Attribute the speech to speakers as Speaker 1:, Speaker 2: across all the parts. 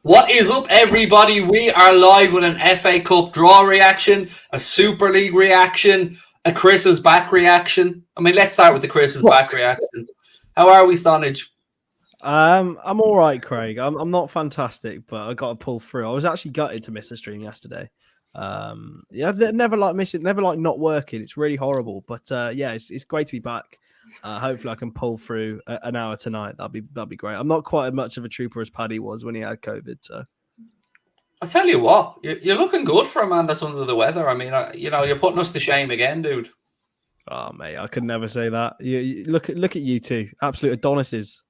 Speaker 1: What is up, everybody? We are live with an FA Cup draw reaction, a Super League reaction, a Chris's back reaction. I mean, let's start with the Chris's back reaction. How are we, Stonadge?
Speaker 2: I'm all right, Craig. I'm not fantastic, but I got to pull through. I was actually gutted to miss the stream yesterday. Yeah, I've never like missing, never like not working. It's really horrible, but yeah, it's great to be back. Hopefully, I can pull through an hour tonight. That'd be great. I'm not quite as much of a trooper as Paddy was when he had COVID. So
Speaker 1: I tell you what, you're looking good for a man that's under the weather. I mean, you're putting us to shame again, dude.
Speaker 2: oh mate, I could never say that. You look at you two, absolute Adonises.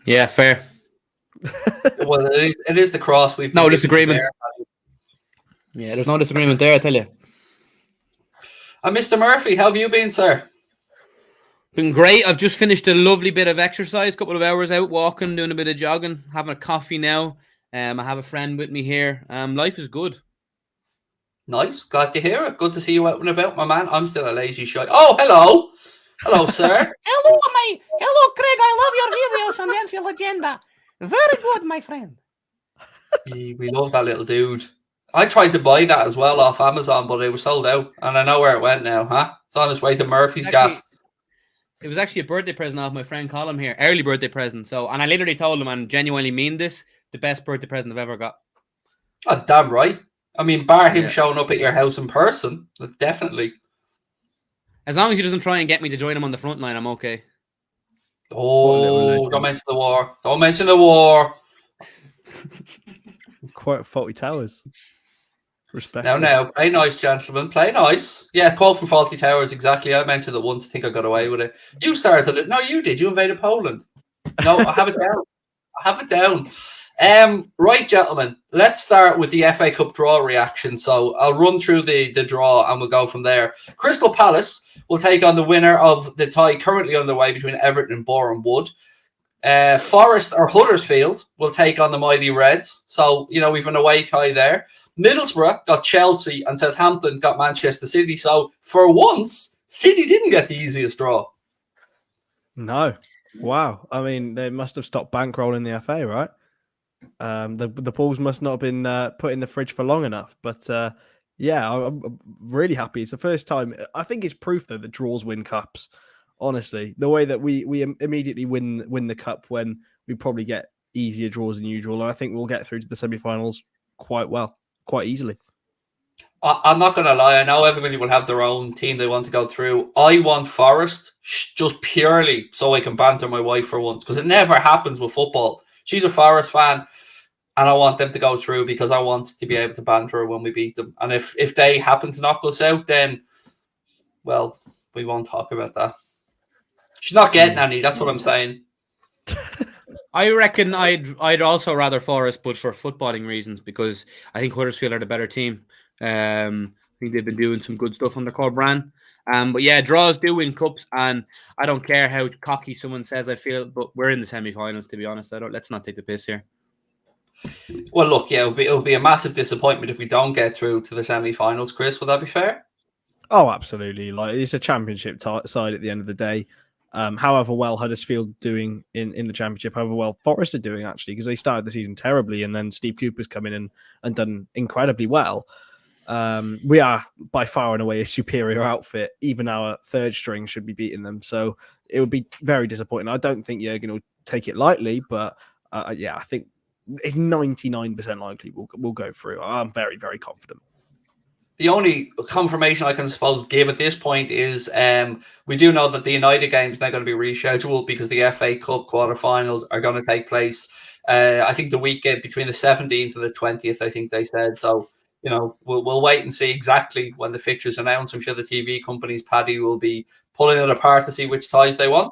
Speaker 3: Yeah, fair.
Speaker 1: Well, it is the cross. We've
Speaker 3: no disagreement. Yeah, there's no disagreement there, I tell you.
Speaker 1: And Mr. Murphy, how have you been, sir?
Speaker 3: Been great. I've just finished a lovely bit of exercise, couple of hours out walking, doing a bit of jogging, having a coffee now. I have a friend with me here. Life is good.
Speaker 1: Nice. Glad to hear it. Good to see you out and about, my man. I'm still a lazy shite. Oh, hello. Hello, sir.
Speaker 4: Hello, Craig. I love your videos on the Anfield Agenda. Very good, my friend.
Speaker 1: We love that little dude. I tried to buy that as well off Amazon, but it was sold out, and I know where it went now, huh? It's on its way to Murphy's gaff.
Speaker 3: It was actually a birthday present off my friend Colin here, early birthday present. So, and I literally told him, and genuinely mean this, the best birthday present I've ever got.
Speaker 1: Oh, damn right. I mean, bar him showing up at your house in person, definitely.
Speaker 3: As long as he doesn't try and get me to join him on the front line, I'm okay.
Speaker 1: Oh, don't mention the war. Don't mention the war.
Speaker 2: Quite faulty towers. Respect.
Speaker 1: Now, play nice, gentlemen. Play nice. Yeah, quote from Faulty Towers, exactly. I mentioned it once. I think I got away with it. You started it. No, you did. You invaded Poland. No, I have it down. I have it down. Right, gentlemen. Let's start with the FA Cup draw reaction. So I'll run through the draw and we'll go from there. Crystal Palace will take on the winner of the tie currently underway between Everton and Boreham Wood. Forest or Huddersfield will take on the mighty Reds. So, we've an away tie there. Middlesbrough got Chelsea and Southampton got Manchester City. So, for once, City didn't get the easiest draw.
Speaker 2: No. Wow. I mean, they must have stopped bankrolling the FA, right? The balls must not have been put in the fridge for long enough. But, yeah, I'm really happy. It's the first time. I think it's proof, though, that draws win cups. Honestly, the way that we immediately win the cup when we probably get easier draws than usual. And I think we'll get through to the semi-finals quite easily.
Speaker 1: I'm not going to lie. I know everybody will have their own team they want to go through. I want Forest just purely so I can banter my wife for once, because it never happens with football. She's a Forest fan, and I want them to go through because I want to be able to banter her when we beat them. And if they happen to knock us out, then, well, we won't talk about that. She's not getting any. That's what I'm saying.
Speaker 3: I reckon I'd also rather Forest, but for footballing reasons, because I think Huddersfield are the better team. I think they've been doing some good stuff under Corbran. But yeah, draws do win cups, and I don't care how cocky someone says I feel, but we're in the semi-finals, to be honest. Let's not take the piss here.
Speaker 1: Well, look, yeah, it'll be a massive disappointment if we don't get through to the semi-finals. Chris, would that be fair?
Speaker 2: Oh, absolutely. Like, it's a championship side at the end of the day. However well Huddersfield doing in the championship, however well Forest are doing, actually, because they started the season terribly, and then Steve Cooper's come in and done incredibly well. We are by far and away a superior outfit. Even our third string should be beating them. So it would be very disappointing. I don't think Jurgen will take it lightly, but yeah, I think it's 99% likely we'll go through. I'm very, very confident.
Speaker 1: The only confirmation I can suppose give at this point is we do know that the United game is now going to be rescheduled because the FA Cup quarterfinals are going to take place. I think the weekend between the 17th and the 20th, I think they said. So, we'll wait and see exactly when the fixtures announced. I'm sure the TV companies, Paddy, will be pulling it apart to see which ties they want.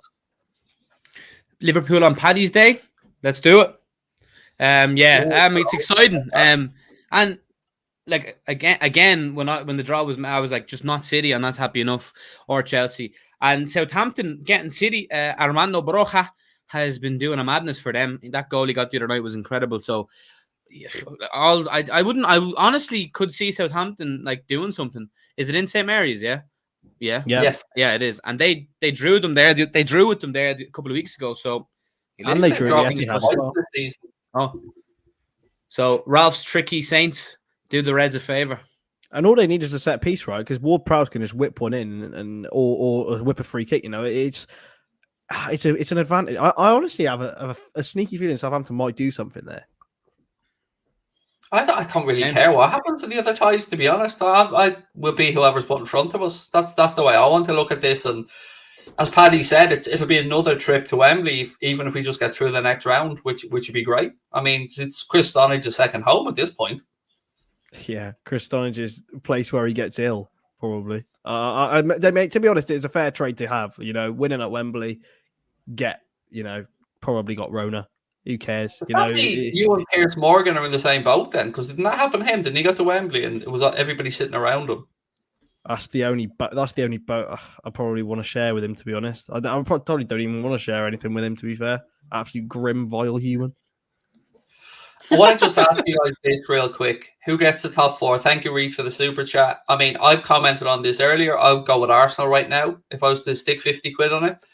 Speaker 3: Liverpool on Paddy's Day. Let's do it. It's exciting. And like again, when the draw was, I was like, just not City, and that's happy enough, or Chelsea. And Southampton getting City, Armando Broja has been doing a madness for them. That goal he got the other night was incredible. So I honestly could see Southampton like doing something. Is it in St. Mary's? Yeah.
Speaker 1: Yes.
Speaker 3: Yeah, it is. And they drew them there. They drew with them there a couple of weeks ago. So
Speaker 2: And they drew
Speaker 1: Dropping
Speaker 2: the
Speaker 1: his
Speaker 2: Etihad as
Speaker 1: point
Speaker 2: well.
Speaker 1: this season.
Speaker 3: Oh, so Ralph's tricky Saints do the Reds a favor.
Speaker 2: And all they need is a set piece, right? Because Ward-Prowse can just whip one in and or whip a free kick. You know, it's an advantage. I honestly have a sneaky feeling Southampton might do something there.
Speaker 1: I don't really care what happens to the other ties, to be honest. I will be whoever's put in front of us. That's the way I want to look at this. And as Paddy said, it'll be another trip to Wembley, even if we just get through the next round, which would be great. I mean, it's Chris Stonadge's second home at this point.
Speaker 2: Yeah, Chris Stonadge's place where he gets ill, probably. To be honest, it's a fair trade to have. You know, winning at Wembley, probably got Rona. Who cares?
Speaker 1: You and Piers Morgan are in the same boat then, because didn't that happen to him? Didn't he go to Wembley and it was everybody sitting around him?
Speaker 2: That's the only boat I probably want to share with him. To be honest, I probably don't even want to share anything with him. To be fair, absolute grim, vile human.
Speaker 1: I want to just ask you guys this real quick: who gets the top four? Thank you, Reece, for the super chat. I mean, I've commented on this earlier. I'll go with Arsenal right now. If I was to stick 50 quid on it,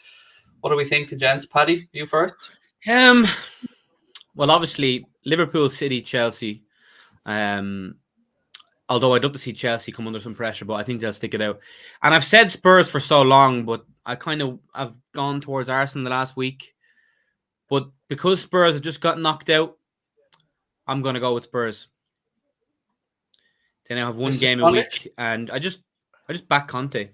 Speaker 1: what do we think, gents? Paddy, you first.
Speaker 3: Well, obviously Liverpool, City, Chelsea. Although I'd love to see Chelsea come under some pressure, but I think they'll stick it out. And I've said Spurs for so long, but I've gone towards Arsenal the last week. But because Spurs have just got knocked out, I'm going to go with Spurs. They now have one game a week, and I just back Conte.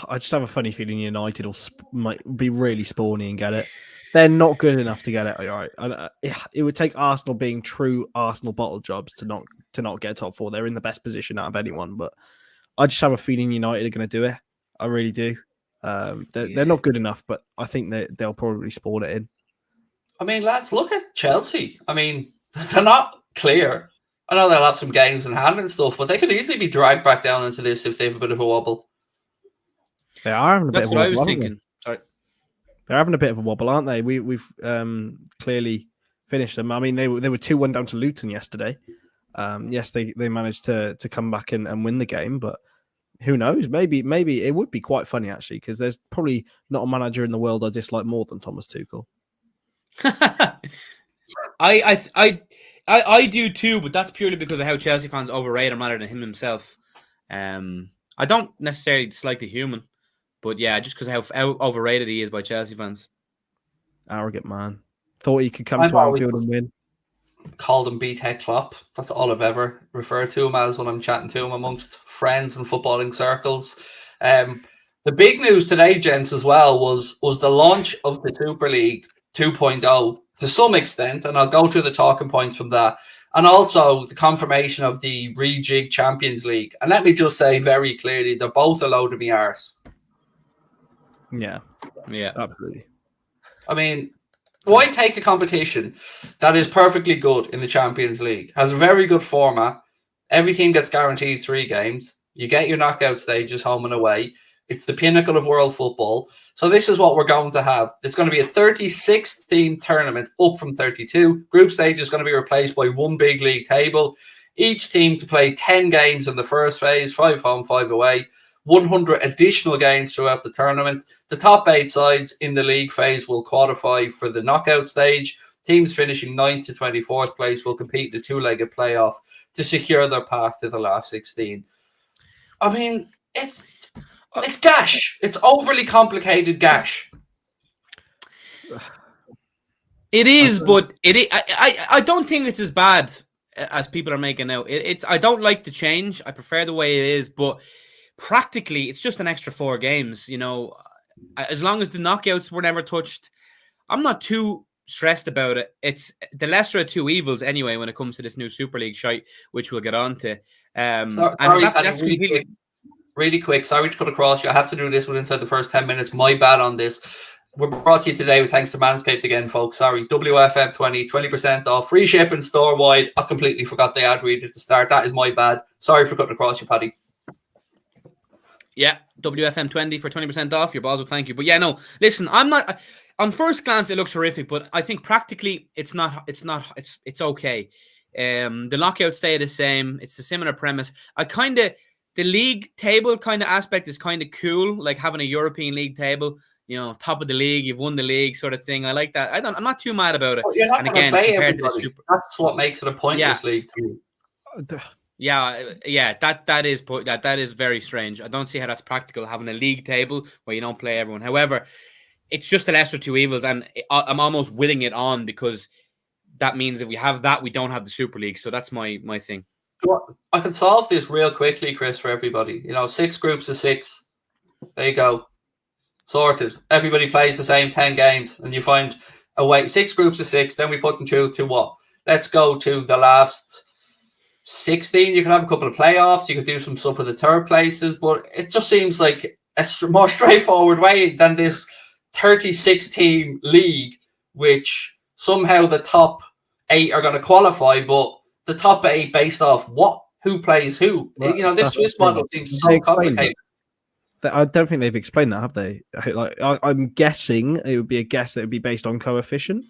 Speaker 2: I just have a funny feeling United might be really spawny and get it. They're not good enough to get it. All right, it would take Arsenal being true Arsenal bottle jobs to not get top four. They're in the best position out of anyone, but I just have a feeling United are going to do it. I really do. They're not good enough, but I think they'll probably spawn it in.
Speaker 1: I mean, lads, look at Chelsea. I mean, they're not clear. I know they'll have some games in hand and stuff, but they could easily be dragged back down into this if they have a bit of a wobble.
Speaker 2: They are having a bit of a wobble.
Speaker 3: That's what I was thinking. Sorry.
Speaker 2: They're having a bit of a wobble, aren't they? We've clearly finished them. I mean, they were 2-1 down to Luton yesterday. Yes, they managed to come back and win the game, but who knows? Maybe it would be quite funny actually, because there's probably not a manager in the world I dislike more than Thomas Tuchel.
Speaker 3: I do too, but that's purely because of how Chelsea fans overrate him rather than him himself. I don't necessarily dislike the human, but yeah, just because of how overrated he is by Chelsea fans.
Speaker 2: Arrogant man. Thought he could come to Anfield and win.
Speaker 1: Called him BTEC Klopp. That's all I've ever referred to him as when I'm chatting to him amongst friends and footballing circles. The big news today, gents, as well, was the launch of the Super League 2.0 to some extent, and I'll go through the talking points from that, and also the confirmation of the rejig Champions League. And let me just say very clearly, they're both a load of me arse.
Speaker 2: Yeah, absolutely.
Speaker 1: I mean, why take a competition that is perfectly good in the Champions League, has a very good format, every team gets guaranteed 3 games, you get your knockout stages home and away, it's the pinnacle of world football. So this is what we're going to have. It's going to be a 36-team tournament up from 32. Group stage is going to be replaced by one big league table. Each team to play 10 games in the first phase, 5 home, 5 away, 100 additional games throughout the tournament. The top 8 sides in the league phase will qualify for the knockout stage. Teams finishing 9th to 24th place will compete in the 2-legged playoff to secure their path to the last 16. I mean, it's gash. It's overly complicated gash.
Speaker 3: It is, but I don't think it's as bad as people are making out. I don't like the change. I prefer the way it is, but practically it's just an extra 4 games. You know, as long as the knockouts were never touched, I'm not too stressed about it. It's the lesser of 2 evils anyway when it comes to this new Super League shite, which we'll get on to. That's completely...
Speaker 1: Really quick, sorry to cut across you. I have to do this inside the first 10 minutes. My bad on this. We're brought to you today with thanks to Manscaped again, folks. Sorry, WFM20, 20% off, free shipping store wide. I completely forgot the ad read at the start. That is my bad. Sorry for cutting across you, Paddy.
Speaker 3: Yeah, WFM20 for 20% off. Your boss will thank you. But yeah, no, listen, I'm not. On first glance, it looks horrific, but I think practically it's okay. The knockouts stay the same. It's a similar premise. The league table kind of aspect is kind of cool, like having a European league table. top of the league, you've won the league sort of thing. I like that. I'm not too mad about it.
Speaker 1: But you're not
Speaker 3: And
Speaker 1: going to
Speaker 3: again,
Speaker 1: play
Speaker 3: compared to the
Speaker 1: everybody.
Speaker 3: Super,
Speaker 1: That's what makes it a pointless league to me.
Speaker 3: yeah, that is very strange. I don't see how that's practical, having a league table where you don't play everyone. However, it's just the lesser two evils, and I'm almost willing it on because that means that we have that, we don't have the Super League. So that's my thing.
Speaker 1: I can solve this real quickly, Chris, for everybody. 6 groups of 6. There you go. Sorted. Everybody plays the same 10 games, and you find a way. 6 groups of 6, then we put them through to what? Let's go to the last 16. You can have a couple of playoffs. You could do some stuff for the third places, but it just seems like a more straightforward way than this 36-team league, which somehow the top 8 are going to qualify, but the top 8 based off what? Who plays who?
Speaker 2: Well,
Speaker 1: this Swiss model seems so complicated.
Speaker 2: I don't think they've explained that, have they? I'm guessing it would be a guess that it would be based on coefficient.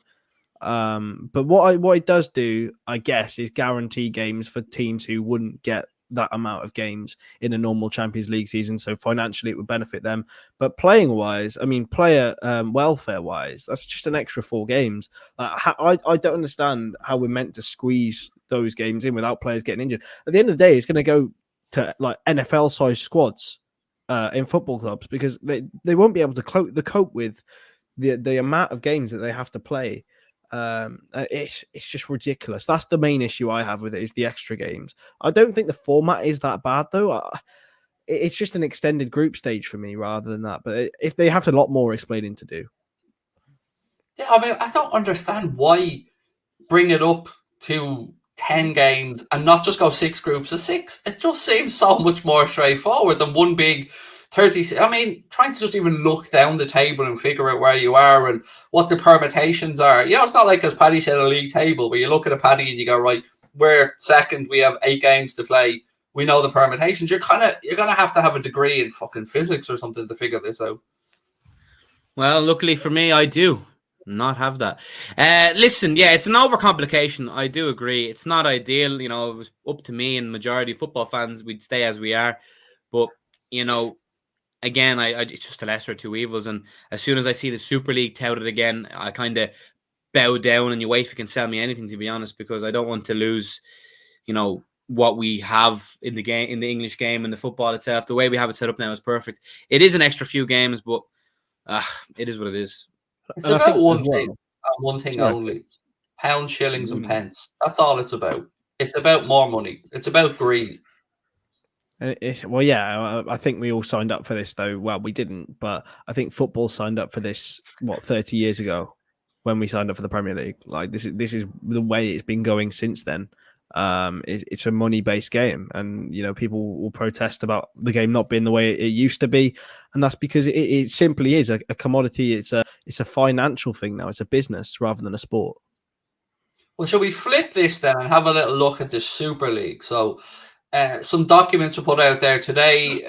Speaker 2: But what it does do, I guess, is guarantee games for teams who wouldn't get that amount of games in a normal Champions League season. So financially, it would benefit them. But playing wise, player welfare wise, that's just an extra 4 games. I don't understand how we're meant to squeeze those games in without players getting injured. At the end of the day, it's going to go to like NFL size squads in football clubs because they won't be able to cope with the amount of games that they have to play. It's just ridiculous. That's the main issue I have with it, is the extra games. I don't think the format is that bad though. It's just an extended group stage for me rather than that. But if they have a lot more explaining to do.
Speaker 1: Yeah, I don't understand why bring it up to 10 games and not just go 6 groups of 6. It just seems so much more straightforward than one big 30. Trying to just even look down the table and figure out where you are and what the permutations are. It's not like, as Paddy said, a league table where you look at a Paddy and you go, right, we're second, we have 8 games to play, we know the permutations. You're gonna have to have a degree in fucking physics or something to figure this out.
Speaker 3: Well, luckily for me, I do not have that. Listen, yeah, it's an overcomplication. I do agree. It's not ideal. If it was up to me and majority of football fans, we'd stay as we are. But, again, it's just the lesser of two evils. And as soon as I see the Super League touted again, I kind of bow down, and you wait if you can sell me anything, to be honest, because I don't want to lose, what we have in the game, in the English game and the football itself. The way we have it set up now is perfect. It is an extra few games, but it is what it is.
Speaker 1: It's about one thing only: pounds, shillings, and pence. That's all it's about. It's about more money. It's about greed.
Speaker 2: I think we all signed up for this, though. Well, we didn't, but I think football signed up for this 30 years ago when we signed up for the Premier League. Like this is the way it's been going since then. It's a money-based game, and people will protest about the game not being the way it used to be, and that's because it simply is a commodity. It's a financial thing now. It's a business rather than a sport.
Speaker 1: Well, shall we flip this then and have a little look at the Super League? So, some documents were put out there today.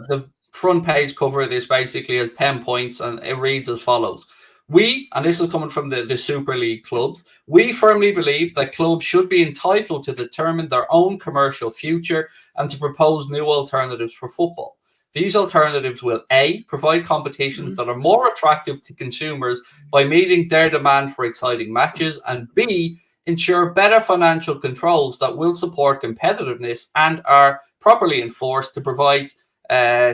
Speaker 1: The front page cover of this basically has 10 points, and it reads as follows. We, and this is coming from the Super League clubs, we firmly believe that clubs should be entitled to determine their own commercial future and to propose new alternatives for football. These alternatives will A, provide competitions that are more attractive to consumers by meeting their demand for exciting matches, and B, ensure better financial controls that will support competitiveness and are properly enforced to provide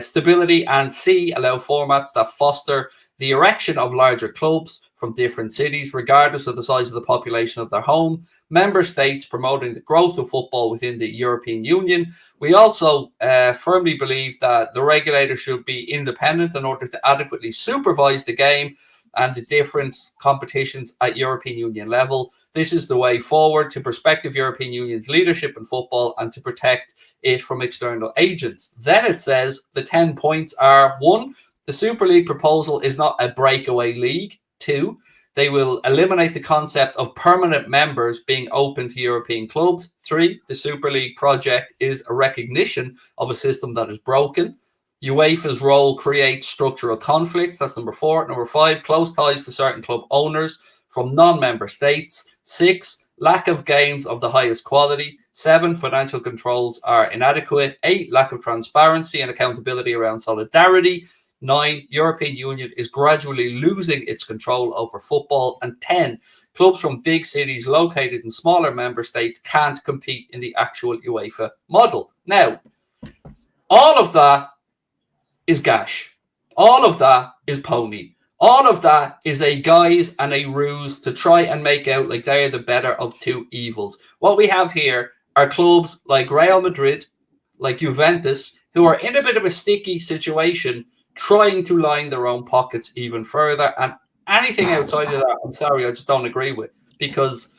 Speaker 1: stability, and C, allow formats that foster the erection of larger clubs from different cities, regardless of the size of the population of their home member states, promoting the growth of football within the European Union. We also firmly believe that the regulator should be independent in order to adequately supervise the game and the different competitions at European Union level. This is the way forward to prospective European Union's leadership in football and to protect it from external agents. Then it says the 10 points are: 1, the Super League proposal is not a breakaway league. 2, they will eliminate the concept of permanent members being open to European clubs. 3, the Super League project is a recognition of a system that is broken. UEFA's role creates structural conflicts. That's number 4. Number 5, close ties to certain club owners from non-member states. 6, lack of games of the highest quality. 7, financial controls are inadequate. 8, lack of transparency and accountability around solidarity. 9, European Union is gradually losing its control over football. And 10, clubs from big cities located in smaller member states can't compete in the actual UEFA model. Now, all of that is gash. All of that is pony. All of that is a guise and a ruse to try and make out like they're the better of two evils. What we have here are clubs like Real Madrid, like Juventus, who are in a bit of a sticky situation, trying to line their own pockets even further. And anything outside of that, I'm sorry, I just don't agree with, because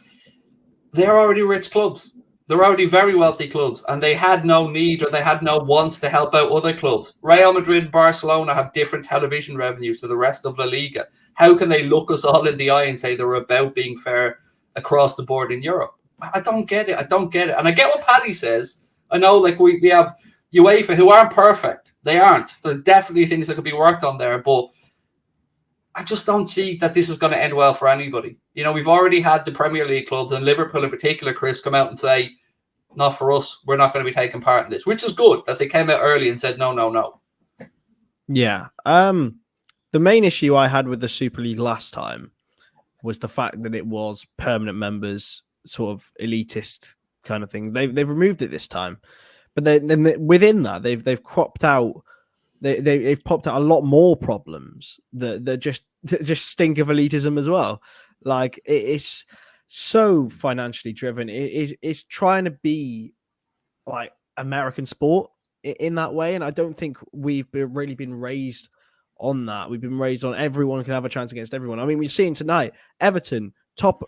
Speaker 1: they're already rich clubs. They're already very wealthy clubs, and they had no need or they had no wants to help out other clubs. Real Madrid and Barcelona have different television revenues to the rest of La Liga. How can they look us all in the eye and say they're about being fair across the board in Europe? I don't get it. I don't get it. And I get what Paddy says. I know, like, we have UEFA who aren't perfect. They aren't. There are definitely things that could be worked on there, but I just don't see that this is going to end well for anybody. You know, we've already had the Premier League clubs, and Liverpool in particular, Chris, come out and say, not for us, we're not going to be taking part in this, which is good that they came out early and said, no.
Speaker 2: Yeah. The main issue I had with the Super League last time was the fact that it was permanent members, sort of elitist kind of thing. They've removed it this time. But then within that, they've cropped out, they've popped out a lot more problems that just stink of elitism as well. Like, it's so financially driven. It's trying to be like American sport in that way, and I don't think we've really been raised on that. We've been raised on everyone can have a chance against everyone. I mean, we've seen tonight Everton, top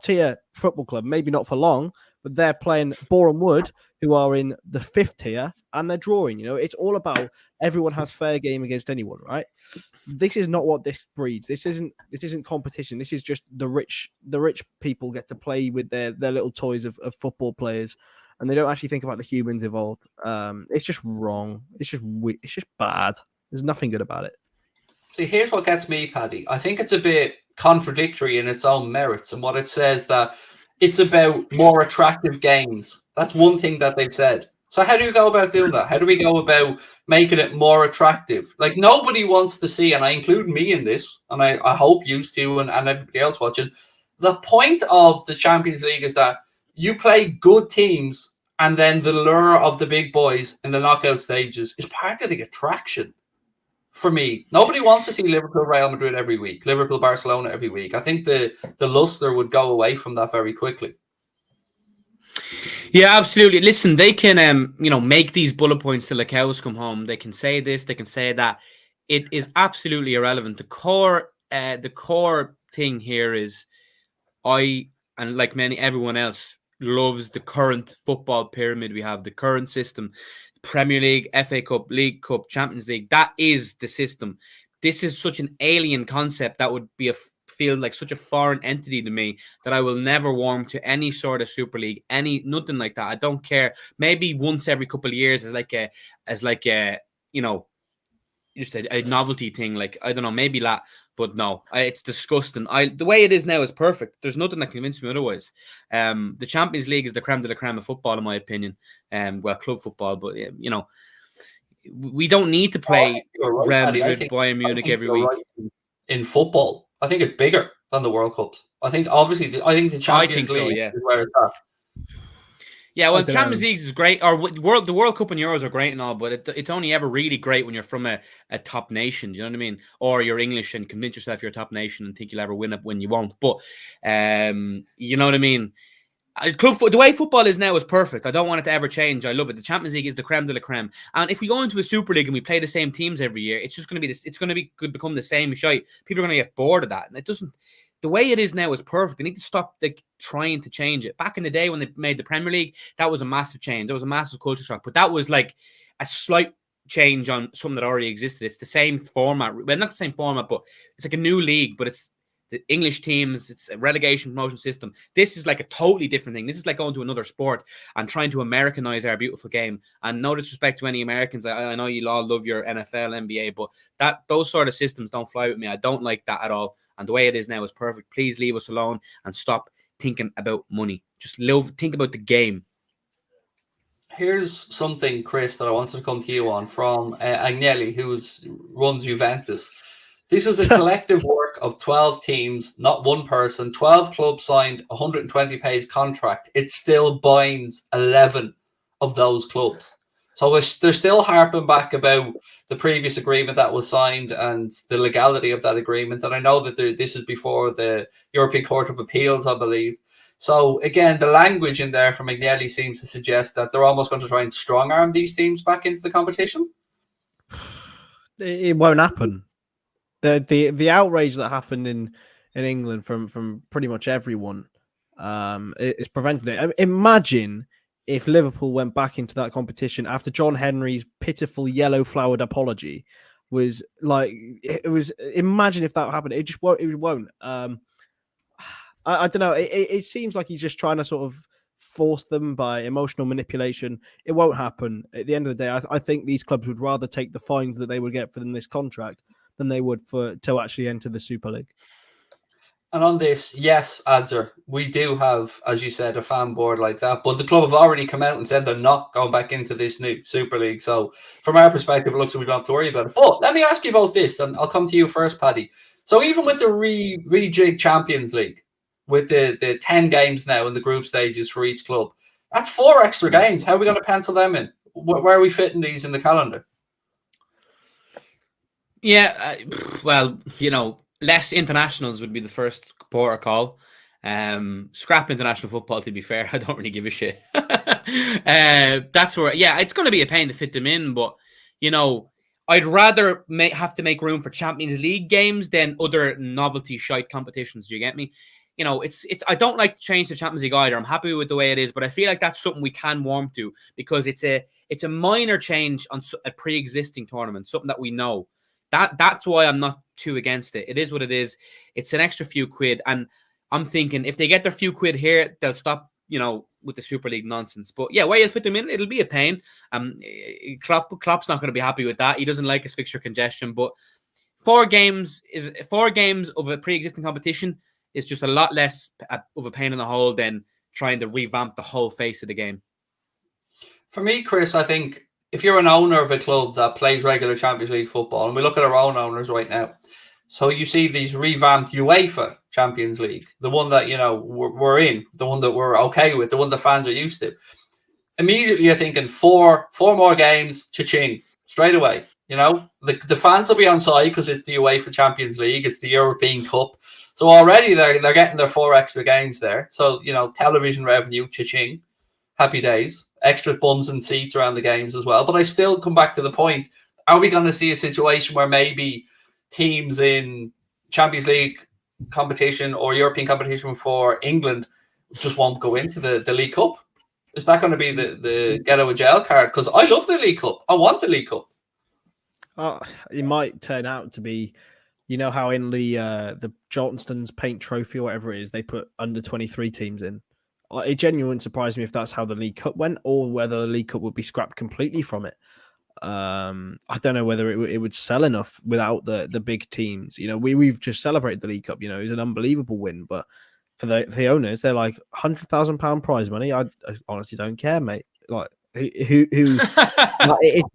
Speaker 2: tier football club, maybe not for long, but they're playing Boreham Wood, who are in the 5th tier, and they're drawing. You know, it's all about everyone has fair game against anyone, right? This is not what this breeds. This isn't competition. This is just the rich people get to play with their little toys of football players, and they don't actually think about the humans involved. It's just wrong. It's just bad. There's nothing good about it.
Speaker 1: See, here's what gets me, Paddy. I think it's a bit contradictory in its own merits, and what it says that it's about more attractive games. That's one thing that they've said. So how do you go about doing that? How do we go about making it more attractive? Like, nobody wants to see, and I include me in this, and I hope you two and everybody else watching, the point of the Champions League is that you play good teams, and then the lure of the big boys in the knockout stages is part of the attraction. For me, nobody wants to see Liverpool, Real Madrid every week, Liverpool, Barcelona every week. I think the luster would go away from that very quickly.
Speaker 3: Yeah, absolutely. Listen, they can, make these bullet points till the cows come home. They can say this, they can say that. It is absolutely irrelevant. The core thing here is, and like everyone else, loves the current football pyramid we have, the current system. Premier League, FA Cup, League Cup, Champions League. That is the system. This is such an alien concept that would feel like such a foreign entity to me that I will never warm to any sort of Super League, nothing like that. I don't care. Maybe once every couple of years as like a just a novelty thing. Like, I don't know, maybe that. But no, it's disgusting. The way it is now is perfect. There's nothing that convinces me otherwise. The Champions League is the creme de la creme of football, in my opinion. Club football, but we don't need to play Real Madrid, Bayern Munich every week.
Speaker 1: Right in football, I think it's bigger than the World Cups. I think the Champions League is where it's at.
Speaker 3: Yeah, well, Champions League is great, or the World Cup and Euros are great and all, but it's only ever really great when you're from a top nation. Do you know what I mean? Or you're English and convince yourself you're a top nation and think you'll ever win it when you won't. But you know what I mean? The way football is now is perfect. I don't want it to ever change. I love it. The Champions League is the creme de la creme. And if we go into a Super League and we play the same teams every year, it's just going to be this. It's going to become the same shite. People are going to get bored of that, and it doesn't. The way it is now is perfect. They need to stop trying to change it. Back in the day when they made the Premier League, that was a massive change. That was a massive culture shock. But that was like a slight change on something that already existed. It's the same format. Well, not the same format, but it's like a new league. But it's the English teams. It's a relegation promotion system. This is like a totally different thing. This is like going to another sport and trying to Americanize our beautiful game. And no disrespect to any Americans. I know you all love your NFL, NBA, but those sort of systems don't fly with me. I don't like that at all. And the way it is now is perfect. Please leave us alone and stop thinking about money. Just think about the game.
Speaker 1: Here's something, Chris, that I wanted to come to you on from Agnelli, who runs Juventus. This is a collective work of 12 teams, not one person. 12 clubs signed 120-page contract. It still binds 11 of those clubs. So they're still harping back about the previous agreement that was signed and the legality of that agreement. And I know that this is before the European Court of Appeals, I believe. So again, the language in there from Agnelli seems to suggest that they're almost going to try and strong-arm these teams back into the competition.
Speaker 2: It won't happen. The outrage that happened in England from pretty much everyone is preventing it. I mean, imagine if Liverpool went back into that competition after John Henry's pitiful yellow-flowered apology was like it was. Imagine if that happened. It just won't. It won't. I don't know. It seems like he's just trying to sort of force them by emotional manipulation. It won't happen. At the end of the day, I think these clubs would rather take the fines that they would get from this contract than they would to actually enter the Super League.
Speaker 1: And on this, yes, Adzer, we do have, as you said, a fan board like that. But the club have already come out and said they're not going back into this new Super League. So from our perspective, it looks like we don't have to worry about it. But let me ask you about this, and I'll come to you first, Paddy. So even with the rejig Champions League, with the 10 games now in the group stages for each club, that's 4 extra games. How are we going to pencil them in? Where are we fitting these in the calendar?
Speaker 3: Yeah, well, less internationals would be the first port of call. Scrap international football, to be fair. I don't really give a shit. That's where, it's going to be a pain to fit them in. But, I'd rather have to make room for Champions League games than other novelty shite competitions. Do you get me? It's. I don't like to change the Champions League either. I'm happy with the way it is, but I feel like that's something we can warm to because it's a minor change on a pre-existing tournament, something that we know. That's why I'm not too against it. It is what it is. It's an extra few quid. And I'm thinking if they get their few quid here, they'll stop, with the Super League nonsense. But yeah, where you'll fit them in, it'll be a pain. Klopp's not going to be happy with that. He doesn't like his fixture congestion. But 4 games of a pre-existing competition is just a lot less of a pain in the hole than trying to revamp the whole face of the game.
Speaker 1: For me, Chris, I think if you're an owner of a club that plays regular Champions League football, and we look at our own owners right now, so you see these revamped UEFA Champions League, the one that, we're in, the one that we're okay with, the one the fans are used to. Immediately you're thinking 4 more games, cha-ching, straight away. The fans will be on side because it's the UEFA Champions League, it's the European Cup. So already they're getting their 4 extra games there. So, television revenue, cha-ching. Happy days, extra bums and seats around the games as well. But I still come back to the point, are we going to see a situation where maybe teams in Champions League competition or European competition for England just won't go into the League Cup? Is that going to be the get out of jail card? Because I love the League Cup. I want the League Cup.
Speaker 2: It might turn out to be, how in the Johnston's Paint Trophy or whatever it is, they put under 23 teams in. It genuinely surprised me if that's how the League Cup went or whether the League Cup would be scrapped completely from it. I don't know whether it would sell enough without the big teams. We've just celebrated the League Cup. It was an unbelievable win, but for the owners, they're like £100,000 prize money. I honestly don't care, mate. Like who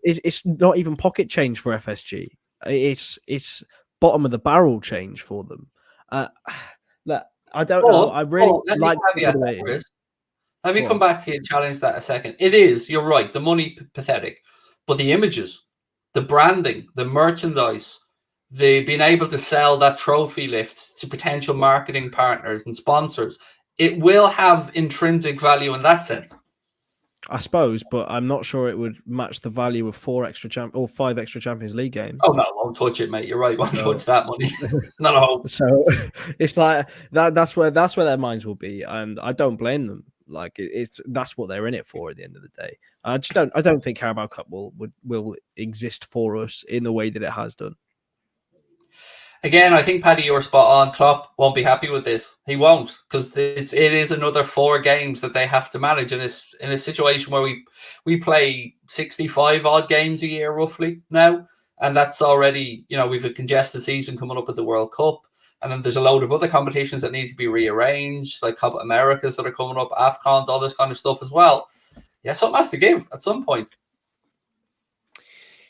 Speaker 2: it's not even pocket change for FSG. It's bottom of the barrel change for them. I don't know. I really like
Speaker 1: Chris. Let me come back to you and challenge that a second. It is, you're right, the money pathetic, but the images, the branding, the merchandise, the being able to sell that trophy lift to potential marketing partners and sponsors, it will have intrinsic value in that sense.
Speaker 2: I suppose, but I'm not sure it would match the value of 5 extra Champions League games.
Speaker 1: Oh no, won't touch it, mate. You're right. Won't touch that money. Not a hope.
Speaker 2: So it's like that's where their minds will be, and I don't blame them. Like that's what they're in it for at the end of the day. I don't think Carabao Cup will exist for us in the way that it has done.
Speaker 1: Again, I think, Paddy, you're spot on. Klopp won't be happy with this. He won't, because it is another 4 games that they have to manage. And it's in a situation where we play 65 odd games a year, roughly, now. And that's already, we've a congested season coming up at the World Cup. And then there's a load of other competitions that need to be rearranged, like Copa Americas that are coming up, AFCONs, all this kind of stuff as well. yeah, something has to give at some point.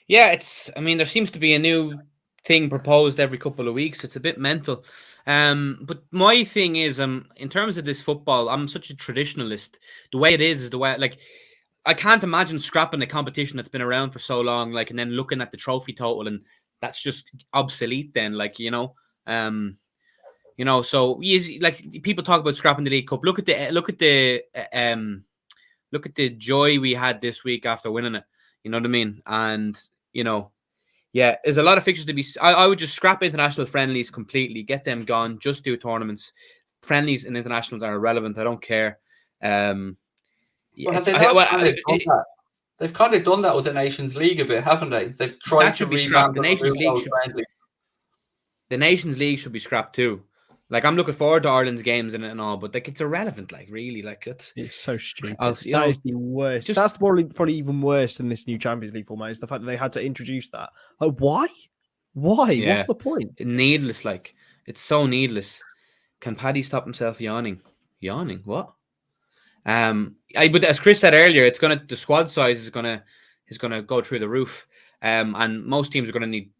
Speaker 3: Yeah, there seems to be a new thing proposed every couple of weeks. It's a bit mental. But my thing is, in terms of this football, I'm such a traditionalist. The way it is the way, like, I can't imagine scrapping a competition that's been around for so long, like, and then looking at the trophy total, and that's just obsolete then, like, so like people talk about scrapping the League Cup. Look at the joy we had this week after winning it. You know what I mean? And yeah, there's a lot of fixtures to be. I would just scrap international friendlies completely, get them gone, just do tournaments. Friendlies and internationals are irrelevant. I don't care.
Speaker 1: They've kind of done that with the Nations League a bit, haven't they? They've tried to revamp
Speaker 3: the Nations League. The Nations League should be scrapped too. Like, I'm looking forward to Ireland's games and all, but like, it's irrelevant. Like, really, like, it's
Speaker 2: so stupid. That is the worst. That's probably even worse than this new Champions League format. Is the fact that they had to introduce that. Like, why? Yeah. What's the point?
Speaker 3: Needless. Like, it's so needless. Can Paddy stop himself yawning? Yawning? What? But as Chris said earlier, the squad size is gonna go through the roof. And most teams are gonna need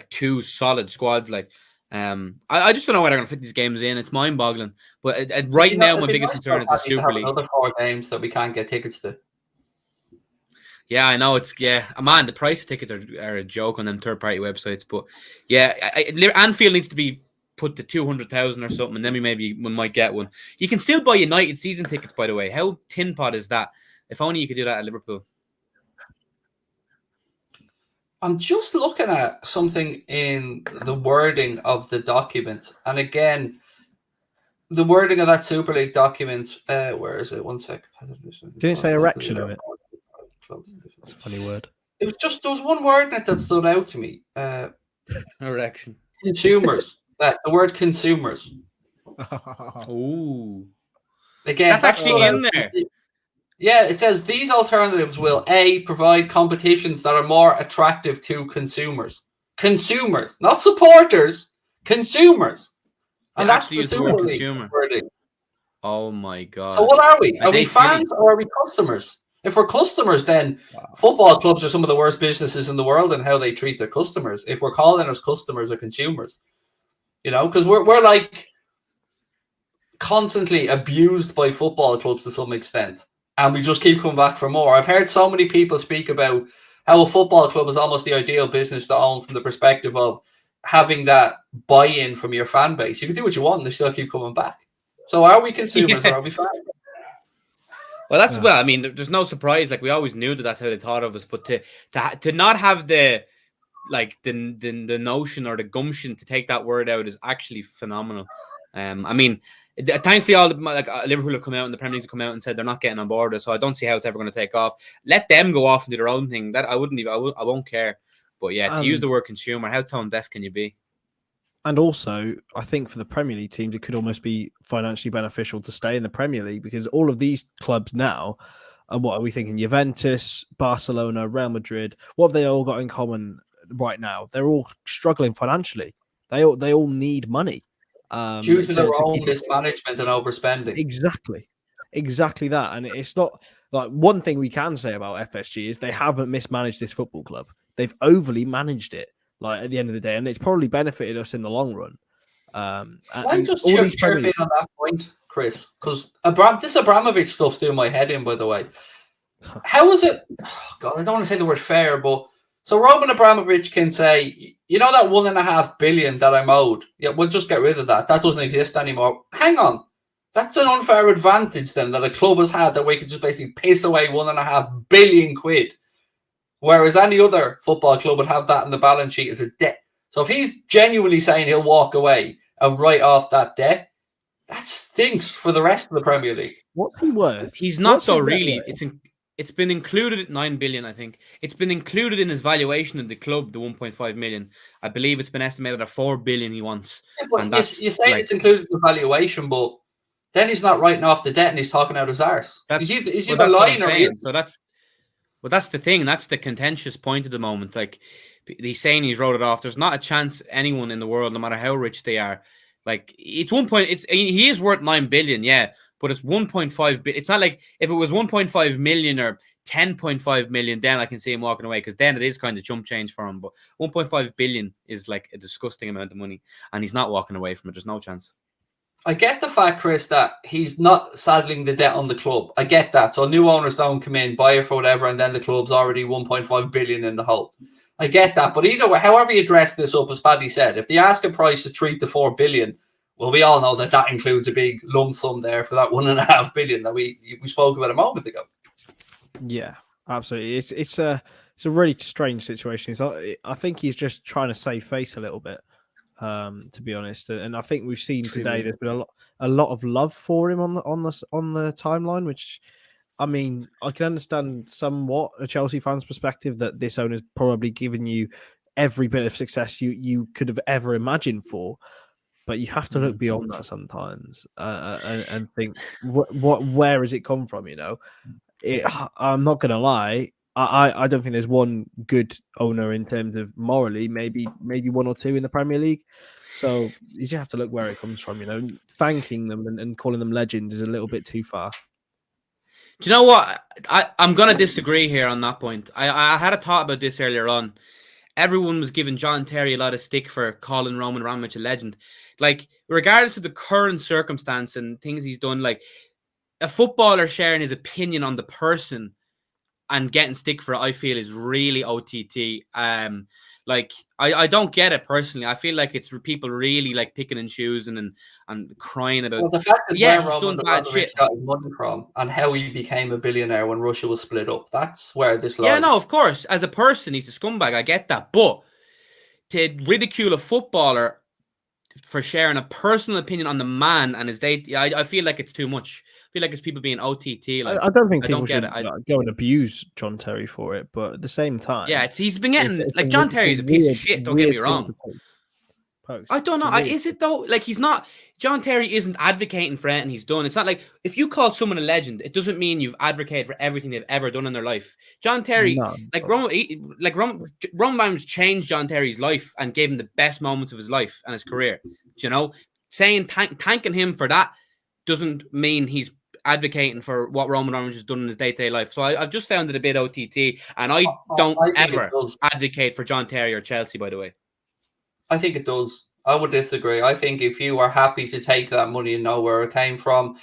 Speaker 3: two solid squads. Like, I just don't know where they're gonna fit these games in. It's mind-boggling. But right now, my biggest concern is the Super League.
Speaker 1: Another 4 games that we can't get tickets to.
Speaker 3: Yeah, I know man. The price of tickets are a joke on them third-party websites. But yeah, Anfield needs to be put to 200,000 or something, and then we might get one. You can still buy United season tickets, by the way. How tin pot is that? If only you could do that at Liverpool.
Speaker 1: I'm just looking at something in the wording of the document, and again, the wording of that Super League document. Where is it? 1 sec.
Speaker 2: Didn't it say erection of it? That's a funny word.
Speaker 1: It was just there was one word in it that stood out to me.
Speaker 3: Erection.
Speaker 1: Consumers. The word consumers.
Speaker 3: Ooh.
Speaker 1: Again,
Speaker 3: that's actually in there.
Speaker 1: Yeah, it says these alternatives will provide competitions that are more attractive to consumers. Consumers, not supporters. Consumers, and that's the Super League wording.
Speaker 3: Oh my god!
Speaker 1: So what are we? Are we fans or are we customers? If we're customers, then football clubs are some of the worst businesses in the world in how they treat their customers. If we're calling us customers or consumers, because we're like constantly abused by football clubs to some extent. And we just keep coming back for more. I've heard so many people speak about how a football club is almost the ideal business to own from the perspective of having that buy-in from your fan base. You can do what you want and they still keep coming back. So are we consumers or are we fans?
Speaker 3: Well, there's no surprise. Like, we always knew that's how they thought of us. But to not have the notion or the gumption to take that word out is actually phenomenal. Thankfully, all Liverpool have come out and the Premier League have come out and said they're not getting on board. So I don't see how it's ever going to take off. Let them go off and do their own thing. That I won't care. But yeah, to use the word consumer, how tone deaf can you be?
Speaker 2: And also, I think for the Premier League teams, it could almost be financially beneficial to stay in the Premier League because all of these clubs now, and what are we thinking? Juventus, Barcelona, Real Madrid. What have they all got in common right now? They're all struggling financially. They all need money.
Speaker 1: Due to their own mismanagement and overspending.
Speaker 2: Exactly that. And it's not like one thing we can say about FSG is they haven't mismanaged this football club. They've overly managed it, like, at the end of the day, and it's probably benefited us in the long run.
Speaker 1: I just chirp in on that point, Chris, because this Abramovich stuff's doing my head in, by the way. How is it? Oh God, I don't want to say the word fair, but so Roman Abramovich can say, that $1.5 billion that I'm owed, yeah, we'll just get rid of that. That doesn't exist anymore. Hang on. That's an unfair advantage then that a club has had that we could just basically piss away £1.5 billion. Whereas any other football club would have that in the balance sheet as a debt. So if he's genuinely saying he'll walk away and write off that debt, that stinks for the rest of the Premier League.
Speaker 2: What's he worth?
Speaker 3: He's not so really. It's been included at 9 billion, I think. It's been included in his valuation of the club, the 1.5 million. I believe it's been estimated at 4 billion he wants.
Speaker 1: Yeah, but you say it's included in the valuation, but then he's not writing off the debt and he's talking out his arse. He's either lying or
Speaker 3: so that's the thing. That's the contentious point at the moment. Like, he's saying he's wrote it off. There's not a chance anyone in the world, no matter how rich they are, like, it's 1 point. He is worth 9 billion, yeah. but it's 1.5 billion. It's not like if it was 1.5 million or 10.5 million, then I can see him walking away, because then it is kind of chump change for him. But 1.5 billion is like a disgusting amount of money, and he's not walking away from it. There's no chance.
Speaker 1: I get the fact, Chris, that he's not saddling the debt on the club. I get that. So new owners don't come in, buy it for whatever, and then the club's already 1.5 billion in the hole. I get that. But either way, however you dress this up, as Paddy said, if the asking price is 3 to 4 billion, well, we all know that that includes a big lump sum there for that 1.5 billion that we spoke about a moment ago.
Speaker 2: Yeah, absolutely. It's a really strange situation. I think he's just trying to save face a little bit. To be honest, and I think we've seen today there's been a lot of love for him on the timeline, which, I mean, I can understand somewhat a Chelsea fan's perspective that this owner's probably given you every bit of success you could have ever imagined for, but you have to look beyond that sometimes and think where has it come from? You know, I'm not gonna lie. I don't think there's one good owner in terms of morally, maybe one or two in the Premier League. So you just have to look where it comes from. You know, thanking them and calling them legends is a little bit too far.
Speaker 3: Do you know what? I'm going to disagree here on that point. I had a thought about this earlier on. Everyone was giving John Terry a lot of stick for calling Roman Abramovich a legend. Like, regardless of the current circumstance and things he's done, like, a footballer sharing his opinion on the person and getting stick for it, I feel, is really OTT. Like, I don't get it personally. I feel like it's people really like picking and choosing and crying about.
Speaker 1: Well, the fact is
Speaker 3: yeah,
Speaker 1: where
Speaker 3: he's
Speaker 1: Roman
Speaker 3: done bad
Speaker 1: Abramovich
Speaker 3: shit.
Speaker 1: got his money from and how he became a billionaire when Russia was split up. That's where this lies.
Speaker 3: Yeah, no, of course. As a person, he's a scumbag. I get that. But to ridicule a footballer for sharing a personal opinion on the man and his date, I feel like it's too much. I feel like it's people being OTT. Like,
Speaker 2: I don't think
Speaker 3: I
Speaker 2: people
Speaker 3: don't
Speaker 2: should
Speaker 3: get it.
Speaker 2: go and abuse John Terry for it, but at the same time,
Speaker 3: Yeah, he's been getting
Speaker 2: it's
Speaker 3: like John Terry's a piece of shit. Don't get me wrong.
Speaker 2: Post.
Speaker 3: I don't know. Is it though? Like, he's not. John Terry isn't advocating for anything he's done. It's not like if you call someone a legend, it doesn't mean you've advocated for everything they've ever done in their life. John Terry, Roman Abramovich changed John Terry's life and gave him the best moments of his life and his career. You know, saying thanking him for that doesn't mean he's advocating for what Roman Abramovich has done in his day-to-day life. So I've just found it a bit OTT, and I don't ever advocate for John Terry or Chelsea, by the way.
Speaker 1: I think it does. I would disagree. I think if you are happy to take that money and know where it came from,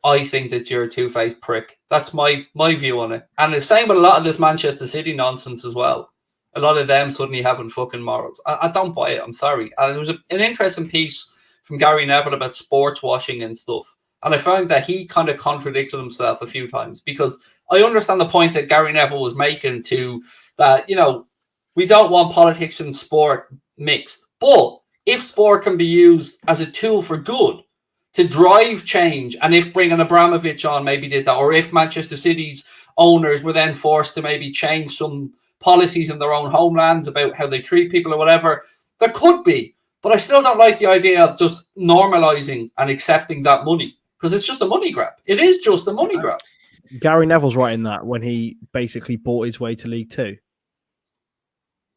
Speaker 1: I think that you're a two-faced prick. That's my view on it. And the same with a lot of this Manchester City nonsense as well. A lot of them suddenly having fucking morals. I don't buy it. I'm sorry. There was an interesting piece from Gary Neville about sports washing and stuff. And I found that he kind of contradicted himself a few times, because I understand the point that Gary Neville was making to that, you know, we don't want politics and sport mixed. But if sport can be used as a tool for good, to drive change, and if bringing Abramovich on maybe did that, or if Manchester City's owners were then forced to maybe change some policies in their own homelands about how they treat people or whatever, there could be. But I still don't like the idea of just normalizing and accepting that money, because it's just a money grab. It is just a money grab.
Speaker 2: Gary Neville's writing that when he basically bought his way to League Two.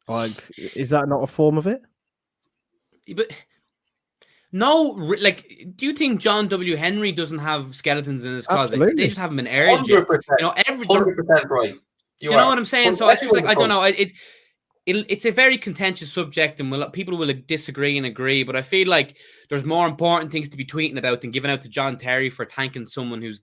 Speaker 2: Like, is that not a form of it?
Speaker 3: But no, like, do you think John W. Henry doesn't have skeletons in his closet?
Speaker 2: Absolutely.
Speaker 3: They just have them in areas. You know,
Speaker 1: 100% right.
Speaker 3: You know what I'm saying? So I just like, I don't know. It's a very contentious subject, and people will disagree and agree. But I feel like there's more important things to be tweeting about than giving out to John Terry for thanking someone who's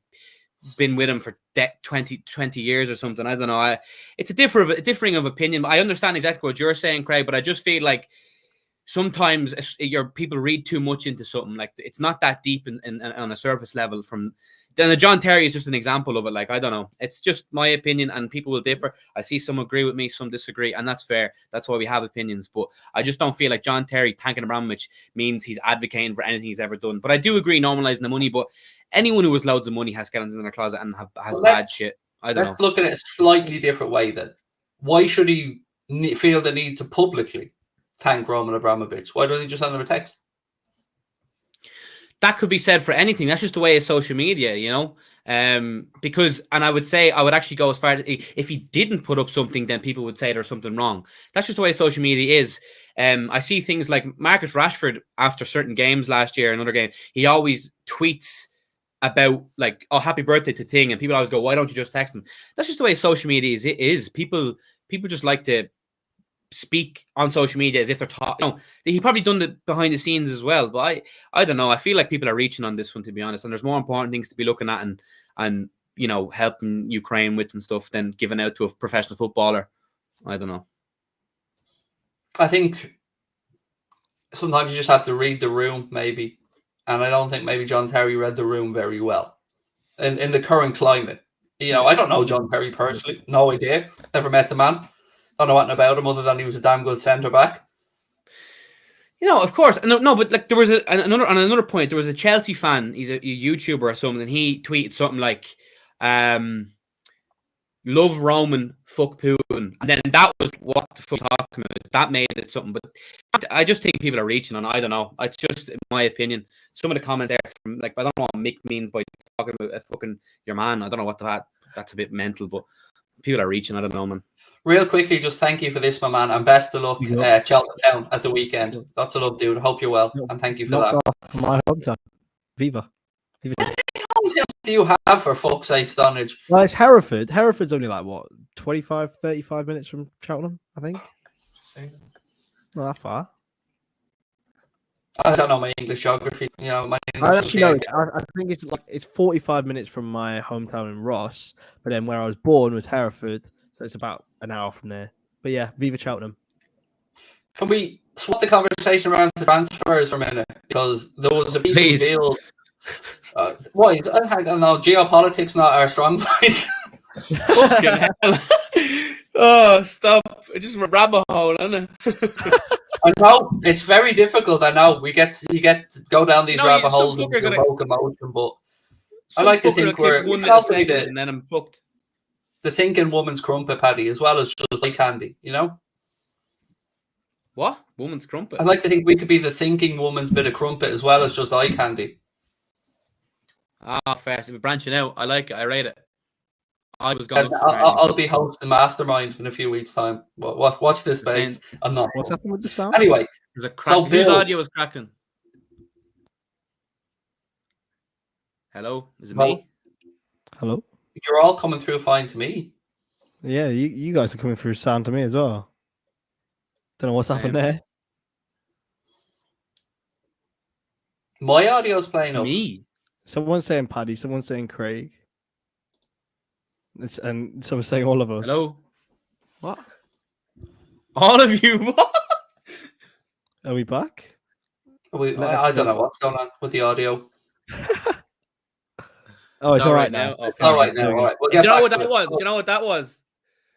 Speaker 3: been with him for 20 years or something. I don't know. It's a differing of opinion. I understand exactly what you're saying, Craig, but I just feel like sometimes people read too much into something. Like, it's not that deep on a surface level. Then the John Terry is just an example of it. Like, I don't know. It's just my opinion, and people will differ. I see some agree with me, some disagree, and that's fair. That's why we have opinions. But I just don't feel like John Terry thanking Abramovich means he's advocating for anything he's ever done. But I do agree normalizing the money. But anyone who has loads of money has skeletons in their closet and has bad shit. I don't know.
Speaker 1: Let's look at it a slightly different way then. Why should he feel the need to publicly thank Roman Abramovich? Why doesn't he just send them a text?
Speaker 3: That could be said for anything. That's just the way of social media, you know? Because, and I would say, I would actually go as far as, if he didn't put up something, then people would say there's something wrong. That's just the way social media is. I see things like Marcus Rashford after certain games last year, another game, he always tweets about like, oh, happy birthday to Thing, and people always go, why don't you just text them? That's just the way social media is. It is. People just like to speak on social media as if they're talking. You know, he probably done it behind the scenes as well, but I don't know. I feel like people are reaching on this one, to be honest, and there's more important things to be looking at and you know, helping Ukraine with and stuff than giving out to a professional footballer. I don't know.
Speaker 1: I think sometimes you just have to read the room, maybe. And I don't think maybe John Terry read the room very well in the current climate. You know, I don't know John Terry personally. No idea. Never met the man. Don't know anything about him other than he was a damn good centre-back.
Speaker 3: You know, of course. No, but like there was another point. There was a Chelsea fan. He's a YouTuber or something. And he tweeted something like, love Roman, fuck Putin. And then that was what the fuck talking about. That made it something. But I just think people are reaching on. I don't know. It's just my opinion. Some of the comments there from, like, I don't know what Mick means by talking about fucking your man. I don't know what that's a bit mental, but people are reaching. I don't know, man.
Speaker 1: Real quickly, just thank you for this, my man, and best of luck Cheltenham Town at the weekend. Lots of love, dude. Hope you're well, and thank you for that.
Speaker 2: From my hometown. Viva.
Speaker 1: How many times do you have, for fuck's sake, Stonadge?
Speaker 2: Well, it's Hereford. Hereford's only like, what, 25, 35 minutes from Cheltenham, I think? Not that far.
Speaker 1: I don't know my English geography. You know, my English
Speaker 2: I actually know. I think it's 45 minutes from my hometown in Ross, but then where I was born was Hereford, so it's about an hour from there. But yeah, Viva Cheltenham.
Speaker 1: Can we swap the conversation around to transfers for a minute? Because there was a piece of deal. Why? I don't know. Geopolitics not our strong point.
Speaker 3: Fucking hell. Oh, stop. It's just a rabbit hole, isn't it?
Speaker 1: I know. It's very difficult. I know. You get to go down these rabbit holes and provoke emotion, but I like to think we're
Speaker 3: and then I'm fucked.
Speaker 1: The thinking woman's crumpet, Paddy, as well as just like candy, you know?
Speaker 3: What? Woman's crumpet?
Speaker 1: I'd like to think we could be the thinking woman's bit of crumpet as well as just eye candy.
Speaker 3: Ah, fair. So we're branching out. I like it. I rate it. I was going.
Speaker 1: I'll be hosting Mastermind in a few weeks' time. Watch this space. I'm not.
Speaker 2: What's happened with the sound?
Speaker 1: Anyway,
Speaker 3: there's a crack. Whose audio was cracking? Hello? Is it me?
Speaker 2: Hello?
Speaker 1: You're all coming through fine to me.
Speaker 2: Yeah, you guys are coming through sound to me as well. Don't know what's happened there.
Speaker 1: My audio's playing up.
Speaker 3: Me?
Speaker 2: Someone's saying Paddy, someone's saying Craig. And someone's saying all of us.
Speaker 3: Hello?
Speaker 2: What?
Speaker 3: All of you? What?
Speaker 2: Are we back?
Speaker 1: I don't know what's going on with the audio.
Speaker 2: Oh, it's all right now.
Speaker 1: Okay. All right now. All right.
Speaker 3: Do you know what that was? Do you know what that was?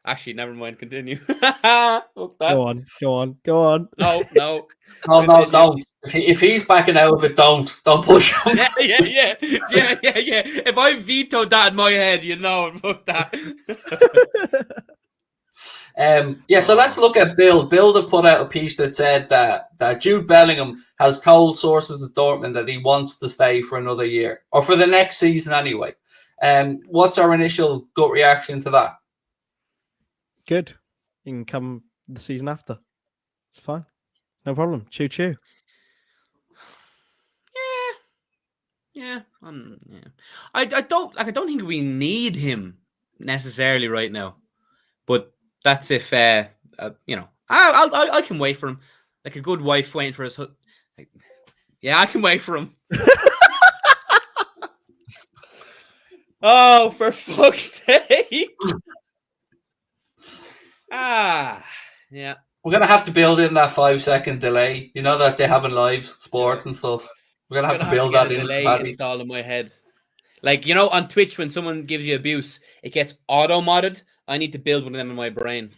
Speaker 3: Actually, never mind. Continue.
Speaker 2: Go on.
Speaker 3: No.
Speaker 1: No, don't. If he's backing out of it, don't push him.
Speaker 3: Yeah. If I vetoed that in my head, you know, fuck that.
Speaker 1: So let's look at Bill. Bill have put out a piece that said that Jude Bellingham has told sources at Dortmund that he wants to stay for another year, or for the next season anyway. What's our initial gut reaction to that?
Speaker 2: Good. You can come the season after. It's fine. No problem. Choo.
Speaker 3: Yeah. I don't think we need him necessarily right now, but that's if you know, I can wait for him, like a good wife waiting for his yeah, I can wait for him. Oh, for fuck's sake. Yeah.
Speaker 1: We're gonna have to build in that 5-second delay. You know that they have in live sport and stuff. We're gonna have to build that in.
Speaker 3: Delay installed in my head. Like, you know, on Twitch when someone gives you abuse, it gets auto modded. I need to build one of them in my brain.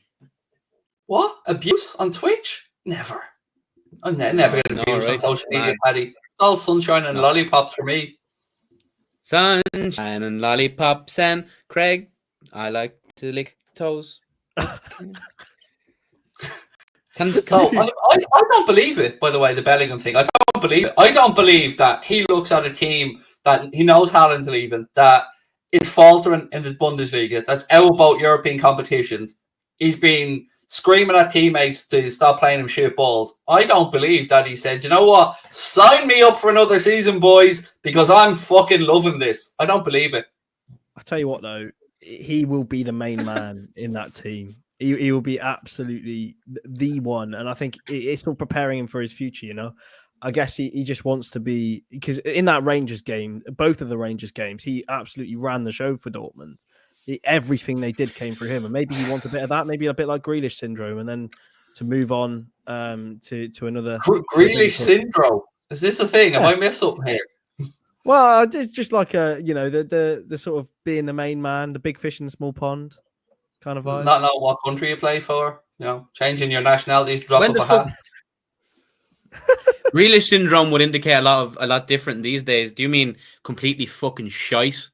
Speaker 1: What? Abuse on Twitch? Never. I'm never get abused on social media, Paddy. It's all sunshine and lollipops for me.
Speaker 3: Sunshine and lollipops and Craig. I like to lick toes.
Speaker 1: I don't believe it, by the way, the Bellingham thing. I don't believe it. I don't believe that he looks at a team that he knows Haaland's leaving, that is faltering in the Bundesliga, that's out about European competitions. He's been screaming at teammates to stop playing him shit balls. I don't believe that he said, you know what, sign me up for another season, boys, because I'm fucking loving this. I don't believe it.
Speaker 2: I tell you what, though, he will be the main man in that team. He will be absolutely the one. And I think it's still preparing him for his future, you know. I guess he just wants to be, because in that Rangers game, both of the Rangers games, he absolutely ran the show for Dortmund. Everything they did came through him. And maybe he wants a bit of that, maybe a bit like Grealish syndrome, and then to move on to another.
Speaker 1: Grealish syndrome? Is this a thing? Am I missed something here?
Speaker 2: Well, it's just like the sort of being the main man, the big fish in the small pond kind of vibe.
Speaker 1: Not know what country you play for, you know, changing your nationality to drop up a hat.
Speaker 3: Grealish syndrome would indicate a lot different these days. Do you mean completely fucking shite?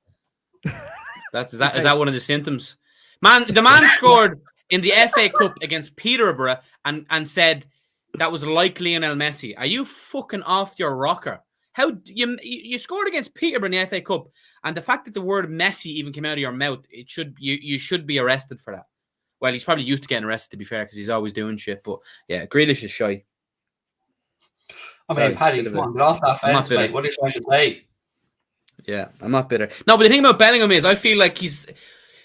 Speaker 3: Is that one of the symptoms? Man, the man scored in the FA Cup against Peterborough and said that was like Lionel Messi. Are you fucking off your rocker? How you scored against Peterborough in the FA Cup, and the fact that the word Messi even came out of your mouth, you should be arrested for that. Well, he's probably used to getting arrested, to be fair, because he's always doing shit. But yeah, Grealish is shy.
Speaker 1: I mean, Paddy, come on, get off that fence, mate. What are you trying to say?
Speaker 3: Yeah, I'm not bitter. No, but the thing about Bellingham is I feel like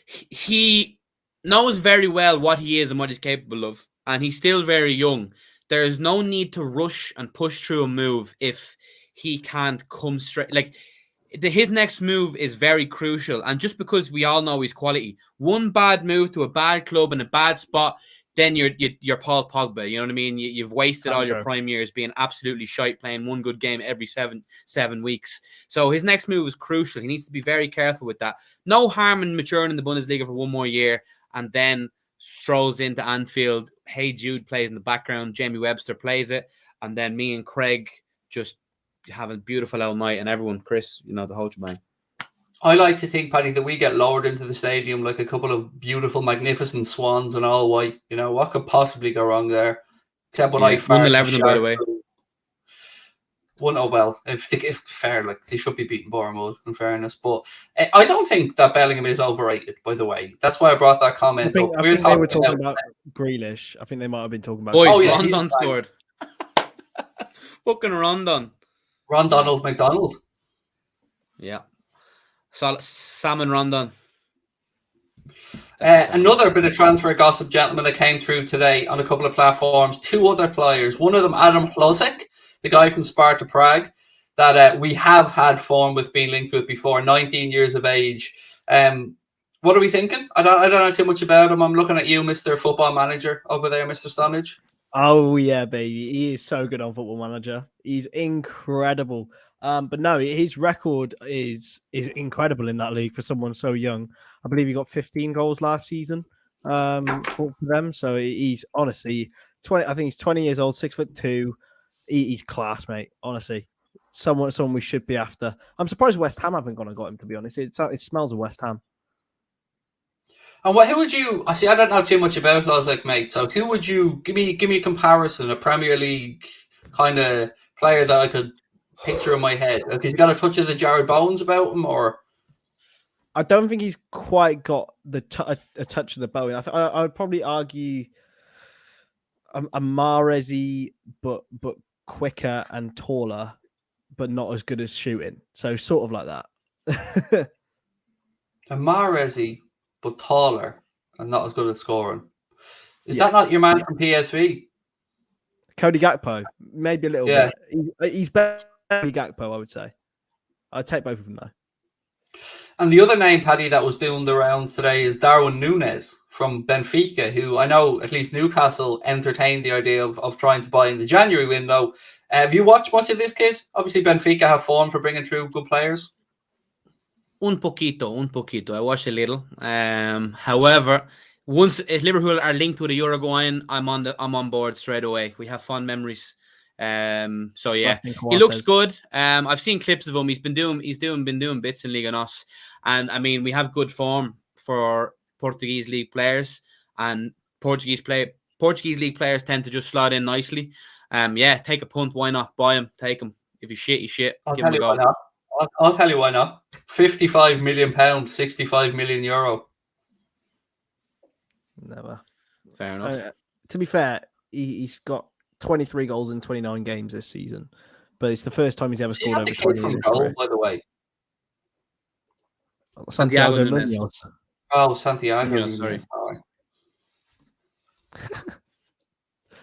Speaker 3: he knows very well what he is and what he's capable of, and he's still very young. There is no need to rush and push through a move if he can't come straight. Like, his next move is very crucial, and just because we all know his quality, one bad move to a bad club in a bad spot, then you're Paul Pogba. You know what I mean? You've wasted all your prime years being absolutely shite, playing one good game every seven weeks. So his next move is crucial. He needs to be very careful with that. No harm in maturing in the Bundesliga for one more year and then strolls into Anfield. Hey Jude plays in the background. Jamie Webster plays it. And then me and Craig just have a beautiful old night, and everyone, Chris, you know, the whole shebang.
Speaker 1: I like to think, Paddy, that we get lowered into the stadium like a couple of beautiful, magnificent swans and all white. You know, what could possibly go wrong there? Except when I fart.
Speaker 3: 1-11, by the way.
Speaker 1: If fair, like, they should be beating Bournemouth, in fairness. But I don't think that Bellingham is overrated, by the way. That's why I brought that comment
Speaker 2: I think
Speaker 1: up.
Speaker 2: they were talking about Grealish. I think they might have been talking about...
Speaker 3: Boys, Rondon scored. Fucking Rondon.
Speaker 1: Ron McDonald.
Speaker 3: Yeah. Salmon Rondon.
Speaker 1: Another bit of transfer gossip, gentlemen, that came through today on a couple of platforms. Two other players. One of them, Adam Hlozek, the guy from Sparta Prague, that we have had form with being linked with before, 19 years of age. What are we thinking? I don't know too much about him. I'm looking at you, Mr. Football Manager, over there, Mr. Stonadge.
Speaker 2: Oh, yeah, baby. He is so good on Football Manager. He's incredible. But no, his record is incredible in that league for someone so young. I believe he got 15 goals last season for them. So he's honestly 20. I think he's 20 years old, 6'2". He's class, mate. Honestly, someone we should be after. I'm surprised West Ham haven't gone and got him. To be honest, it smells of West Ham.
Speaker 1: And who would you? I see. I don't know too much about Hlozek, mate. So who would you give me a comparison? A Premier League kind of player that I could picture in my head. Like, he's got a touch of the Jared Bones about him, or
Speaker 2: I don't think he's quite got the a touch of the Bowen. I would probably argue a Mahrez-y, but quicker and taller, but not as good as shooting. So sort of like that.
Speaker 1: A Mahrez-y, but taller and not as good at scoring. Is that not your man from PSV?
Speaker 2: Cody Gakpo, maybe a little bit. He's better than Gakpo, I would say. I'd take both of them though.
Speaker 1: And the other name, Paddy, that was doing the rounds today is Darwin Núñez from Benfica, who I know at least Newcastle entertained the idea of trying to buy in the January window. Have you watched much of this kid? Obviously, Benfica have form for bringing through good players.
Speaker 3: Un poquito. I watched a little. However, once if Liverpool are linked with a Uruguayan, I'm on board straight away. We have fond memories. So yeah, he looks good. I've seen clips of him. He's been doing bits in Liga NOS, and I mean we have good form for Portuguese league players, and Portuguese league players tend to just slot in nicely. Yeah, take a punt. Why not buy him? Take him. If you shit, you shit. Give him a go.
Speaker 1: I'll tell you why not. £55 million, €65 million.
Speaker 2: Never.
Speaker 3: Fair enough.
Speaker 2: To be fair, he's got 23 goals in 29 games this season, but it's the first time he's ever
Speaker 1: He
Speaker 2: scored
Speaker 1: got
Speaker 2: over
Speaker 1: the kid
Speaker 2: 20 in
Speaker 1: from
Speaker 2: his
Speaker 1: goal,
Speaker 2: career.
Speaker 1: by the way.
Speaker 2: Santiago
Speaker 3: Santiago Nunes.
Speaker 2: Munoz.
Speaker 1: Oh, Santiago.
Speaker 3: Munoz, sorry.
Speaker 1: Nunes, sorry.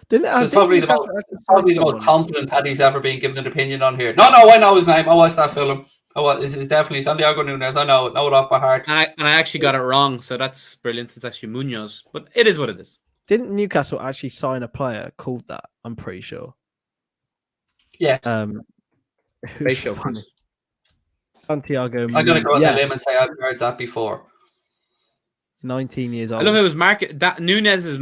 Speaker 2: Didn't,
Speaker 1: So it's
Speaker 2: didn't
Speaker 1: probably the
Speaker 2: Newcastle
Speaker 1: most,
Speaker 2: actually sign
Speaker 1: probably the most
Speaker 2: someone?
Speaker 1: confident Paddy's ever been given an opinion on here. No, I know his name. I watched that film. It's definitely Santiago Nunes. I know it off by heart.
Speaker 3: And I actually got it wrong, so that's brilliant. It's actually Munoz, but it is what it is.
Speaker 2: Didn't Newcastle actually sign a player called that? I'm pretty sure.
Speaker 1: Yes.
Speaker 3: Ratio.
Speaker 2: Funny. Santiago.
Speaker 1: I'm going to go on
Speaker 2: yeah,
Speaker 1: the limb and say I've heard that before.
Speaker 2: 19 years old.
Speaker 3: I love it was market that Nunez,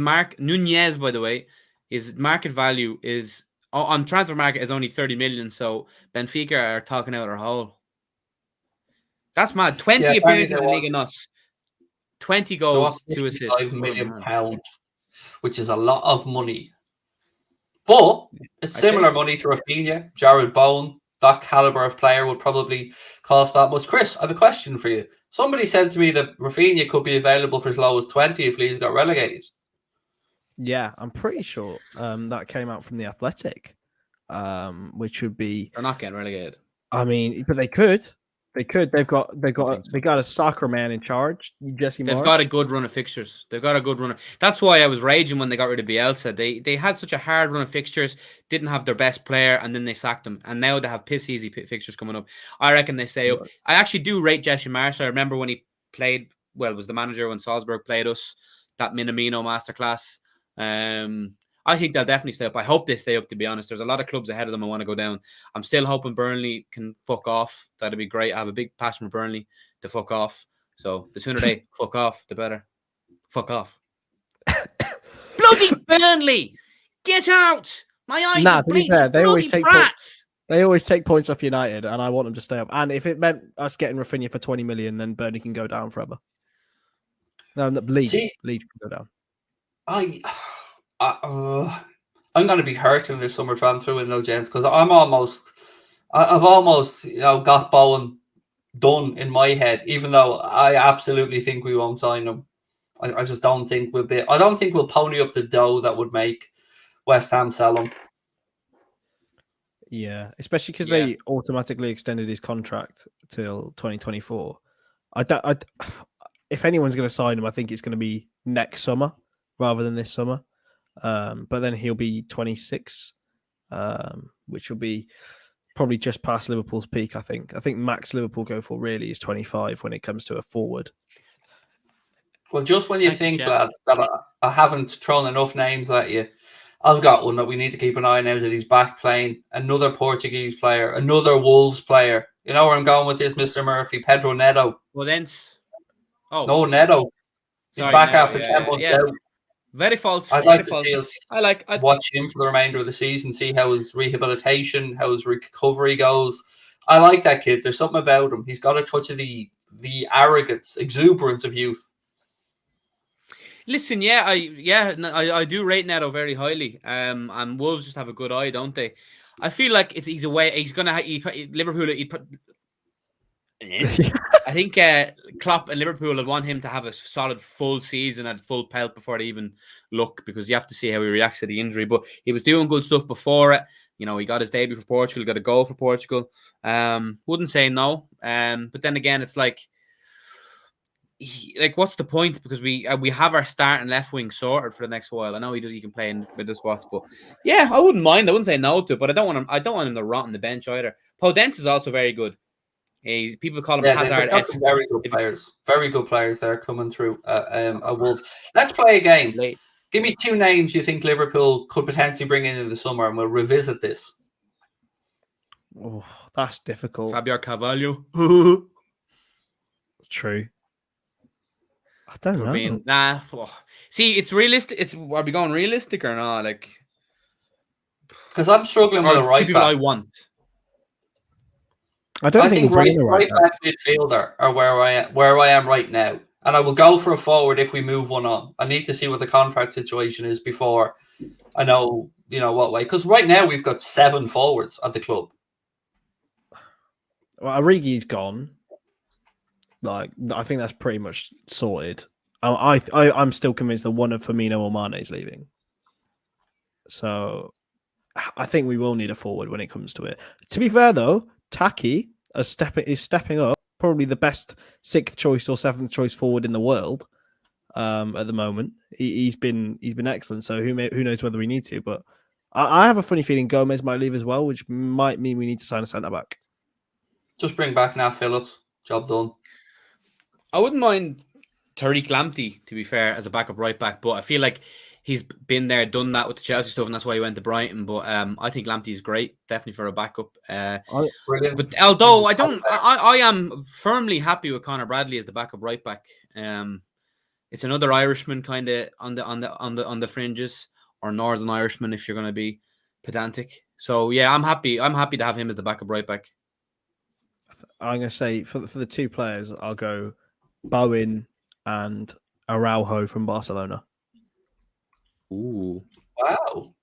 Speaker 3: by the way, his market value is on transfer market is only 30 million. So Benfica are talking out their hole. That's mad. 20 appearances in Liga NOS, 20 goals, 2 assists.
Speaker 1: £55 million, which is a lot of money. But it's similar money to Rafinha, Jared Bowen. That caliber of player would probably cost that much. Chris, I have a question for you. Somebody said to me that Rafinha could be available for as low as 20 if Leeds got relegated.
Speaker 2: Yeah, I'm pretty sure that came out from the Athletic, which would be.
Speaker 3: They're not getting relegated.
Speaker 2: I mean, but they could. They could. They got a soccer man in charge, Jesse Marsh.
Speaker 3: They've got a good run of fixtures. That's why I was raging when they got rid of Bielsa. They had such a hard run of fixtures, didn't have their best player, and then they sacked him. And now they have piss easy fixtures coming up. I reckon they stay up. I actually do rate Jesse Marsh. I remember when he played, was the manager when Salzburg played us, that Minamino masterclass. I think they'll definitely stay up. I hope they stay up, to be honest. There's a lot of clubs ahead of them I want to go down. I'm still hoping Burnley can fuck off. That'd be great. I have a big passion for Burnley to fuck off. So the sooner they fuck off, the better. Fuck off. Bloody Burnley! Get out! My eyes are
Speaker 2: to be fair, they always take
Speaker 3: brats.
Speaker 2: They always take points off United, and I want them to stay up. And if it meant us getting Rafinha for 20 million, then Burnley can go down forever. No, Leeds can go down.
Speaker 1: I'm going to be hurting this summer transfer window, gents, because I've almost got Bowen done in my head, even though I absolutely think we won't sign him. I just don't think I don't think we'll pony up the dough that would make West Ham sell him.
Speaker 2: Yeah, especially because they automatically extended his contract till 2024. If anyone's going to sign him, I think it's going to be next summer rather than this summer. But then he'll be 26, which will be probably just past Liverpool's peak. I think max Liverpool go for really is 25 when it comes to a forward.
Speaker 1: Well, just when you think, lads, that I haven't thrown enough names at you, I've got one that we need to keep an eye on now that he's back playing. Another Portuguese player, another Wolves player. You know where I'm going with this, Mr. Murphy? Pedro Neto.
Speaker 3: Well, then. Oh.
Speaker 1: No, Neto. He's back after 10 months out.
Speaker 3: Very false.
Speaker 1: I'd like to see us watch him for the remainder of the season, see how his rehabilitation, how his recovery goes. I like that kid. There's something about him. He's got a touch of the arrogance, exuberance of youth.
Speaker 3: Listen, I do rate Neto very highly. And Wolves just have a good eye, don't they? I feel like he's away. He's gonna Liverpool. I think Klopp and Liverpool would want him to have a solid full season at full pelt before they even look, because you have to see how he reacts to the injury. But he was doing good stuff before it. You know, he got his debut for Portugal, got a goal for Portugal. Wouldn't say no. But then again, it's like what's the point? Because we have our start and left wing sorted for the next while. I know he can play in with the spots, but yeah, I wouldn't mind. I wouldn't say no to it, but I don't want him to rot on the bench either. Podence is also very good. People call him Hazard.
Speaker 1: Very good players. Very good players there coming through Wolves. Let's play a game. Give me 2 names you think Liverpool could potentially bring in the summer, and we'll revisit this.
Speaker 2: Oh, that's difficult.
Speaker 3: Fabio Carvalho.
Speaker 2: True. I don't know.
Speaker 3: See, it's realistic. Are we going realistic or not?
Speaker 1: Because I'm struggling with a right
Speaker 3: people
Speaker 1: back.
Speaker 3: I want.
Speaker 2: I think
Speaker 1: right back midfielder are where I am right now, and I will go for a forward if we move one on. I need to see what the contract situation is before I know what way. Because right now we've got 7 forwards at the club.
Speaker 2: Well, Origi's gone. I think that's pretty much sorted. I'm still convinced that one of Firmino or Mane is leaving. So I think we will need a forward when it comes to it. To be fair, though, Taki is stepping up, probably the best 6th choice or 7th choice forward in the world at the moment. He's been excellent. So who knows whether we need to? But I have a funny feeling Gomez might leave as well, which might mean we need to sign a centre back.
Speaker 1: Just bring back Nat Phillips. Job done.
Speaker 3: I wouldn't mind Tariq Lamptey, to be fair, as a backup right back, but I feel like he's been there, done that with the Chelsea stuff, and that's why he went to Brighton. But I think Lamptey's great, definitely for a backup.
Speaker 1: Brilliant.
Speaker 3: But although I am firmly happy with Conor Bradley as the backup right back. It's another Irishman kind of on the fringes, or Northern Irishman if you're going to be pedantic. So yeah, I'm happy to have him as the backup right back.
Speaker 2: I'm going to say for the two players, I'll go Bowen and Araujo from Barcelona.
Speaker 3: Ooh.
Speaker 1: Wow.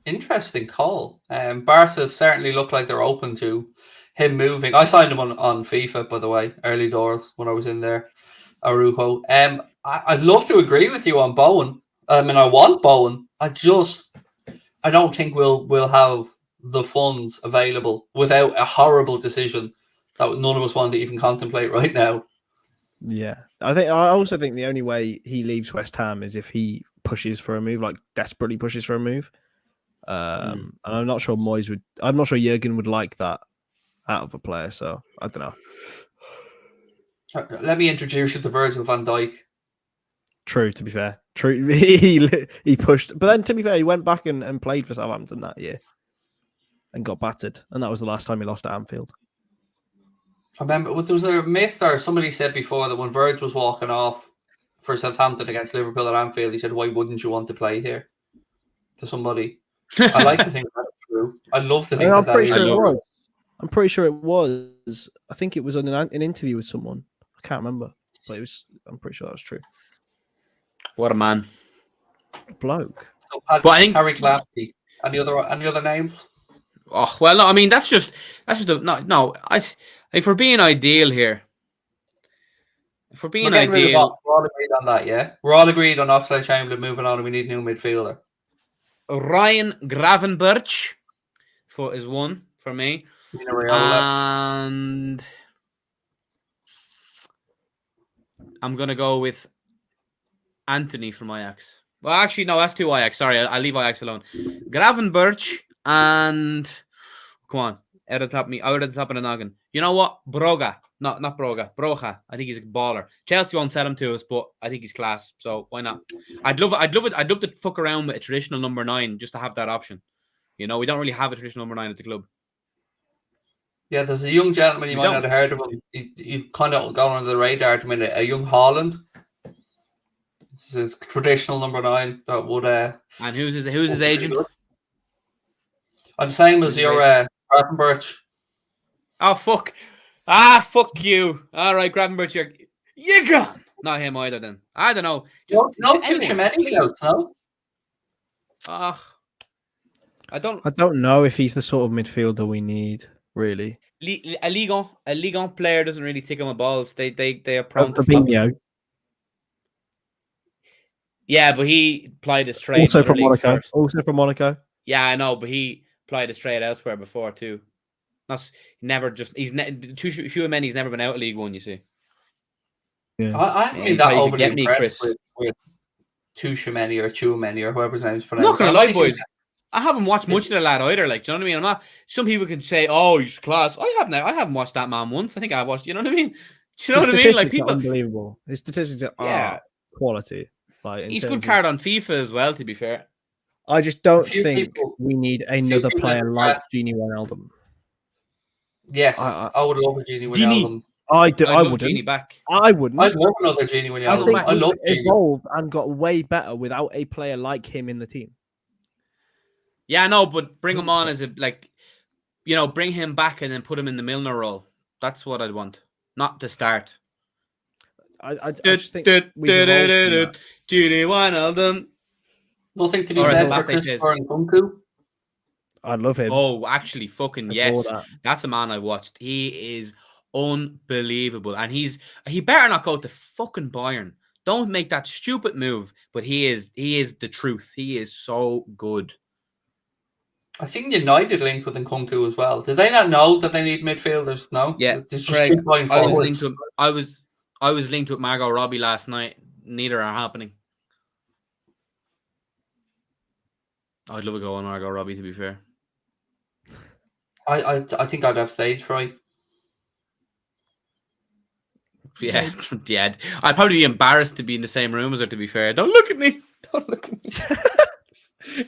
Speaker 1: Interesting call. Barca certainly look like they're open to him moving. I signed him on FIFA, by the way, early doors when I was in there. Araujo. I'd love to agree with you on Bowen. I mean, I want Bowen. I don't think we'll have the funds available without a horrible decision that none of us want to even contemplate right now.
Speaker 2: Yeah, I also think the only way he leaves West Ham is if he pushes for a move, like desperately pushes for a move. And I'm not sure I'm not sure Jurgen would like that out of a player. So I don't know.
Speaker 1: Let me introduce you to Virgil van Dijk.
Speaker 2: True, to be fair. True, he pushed, but then to be fair, he went back and played for Southampton that year and got battered, and that was the last time he lost at Anfield.
Speaker 1: I remember there was a myth, or somebody said before, that when Virg was walking off for Southampton against Liverpool at Anfield, he said, "Why wouldn't you want to play here?" To somebody. I like to think that's true. I'd love to think that is true.
Speaker 2: I'm pretty sure it was. I think it was on an interview with someone. I can't remember, but I'm pretty sure that was true.
Speaker 3: What a man.
Speaker 2: Bloke.
Speaker 1: So, but I think Tariq Lamptey. Any other names?
Speaker 3: Oh well, no. I mean, that's just no. If we're being ideal here,
Speaker 1: we're all agreed on that. Yeah, we're all agreed on Oxlade-Chamberlain moving on, and we need a new midfielder.
Speaker 3: Ryan Gravenberch is one for me, and I'm gonna go with Anthony from Ajax. Well, actually, no, that's two Ajax. Sorry, I'll leave Ajax alone. Gravenberch and come on, out of the top of the noggin. You know what? Broga. Not Broga. Broja. I think he's a baller. Chelsea won't sell him to us, but I think he's class. So why not? I'd love to fuck around with a traditional number 9 just to have that option. You know, we don't really have a traditional number 9 at the club.
Speaker 1: Yeah, there's a young gentleman, you might not have heard of him. He's kind of gone under the radar at the minute. A young Houlden. This is his traditional number 9 that would
Speaker 3: and who's his agent?
Speaker 1: I'm the same as your Gravenberch.
Speaker 3: Oh fuck. Fuck you. All right, Gravenberch, you're gone. Not him either then. I don't know.
Speaker 1: No too many clouds, no?
Speaker 3: I don't
Speaker 2: know if he's the sort of midfielder we need, really.
Speaker 3: A Ligue 1 player doesn't really tick on my balls. They are prone to
Speaker 2: Fabinho.
Speaker 3: Yeah, but he plied his trade.
Speaker 2: Also from Monaco.
Speaker 3: Yeah, I know, but he plied his trade elsewhere before too. He's never been out of League One, you see.
Speaker 2: Yeah.
Speaker 1: I haven't been that overly impressed with Tchouameni or whoever's name is pronounced.
Speaker 3: I'm not gonna lie, boys. I haven't watched much of the lad either. Like, do you know what I mean? I'm not. Some people can say, "Oh, he's class." I haven't watched that man once. I think I've watched. You know what I mean? Do you know what I mean? Like, people,
Speaker 2: unbelievable. His statistics are quality. Like,
Speaker 3: he's good card on FIFA as well. To be fair,
Speaker 2: I just don't think we need another player like Gini Wijnaldum.
Speaker 1: Yes, I would love a Gini Wijnaldum.
Speaker 2: I wouldn't.
Speaker 3: Gini back.
Speaker 2: I wouldn't.
Speaker 1: I'd love another Gini Wijnaldum. I love Gini.
Speaker 2: Evolved and got way better without a player like him in the team.
Speaker 3: Yeah, I know, but bring him on as bring him back and then put him in the Milner role. That's what I'd want, not to start.
Speaker 2: I just think
Speaker 3: Gini Wijnaldum.
Speaker 1: Nothing to be said for Christopher Nkunku.
Speaker 2: I love him.
Speaker 3: Oh, actually, fucking yes. That's a man I watched. He is unbelievable. And he better not go to fucking Bayern. Don't make that stupid move. But he is the truth. He is so good.
Speaker 1: I seen United linked with Nkunku as well. Did they not know that they need midfielders? No.
Speaker 3: Yeah,
Speaker 1: They just
Speaker 3: Craig,
Speaker 1: keep going
Speaker 3: I was
Speaker 1: forwards.
Speaker 3: linked with Margot Robbie last night. Neither are happening. I'd love a go on Margot Robbie, to be fair.
Speaker 1: I think I'd have stage fright.
Speaker 3: Yeah, yeah. I'd probably be embarrassed to be in the same room as her, to be fair. Don't look at me. Don't look at me.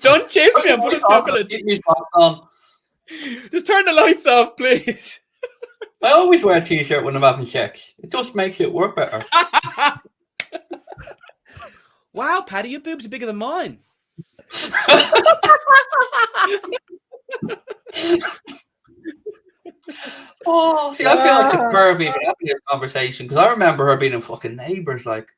Speaker 3: Don't chase me and put a chocolate.
Speaker 1: Keep me socks on.
Speaker 3: Just turn the lights off, please.
Speaker 1: I always wear a t-shirt when I'm having sex. It just makes it work better.
Speaker 3: Wow, Paddy, your boobs are bigger than mine.
Speaker 1: Oh, see, I feel like a pervy even having this conversation because I remember her being in fucking Neighbours. Like,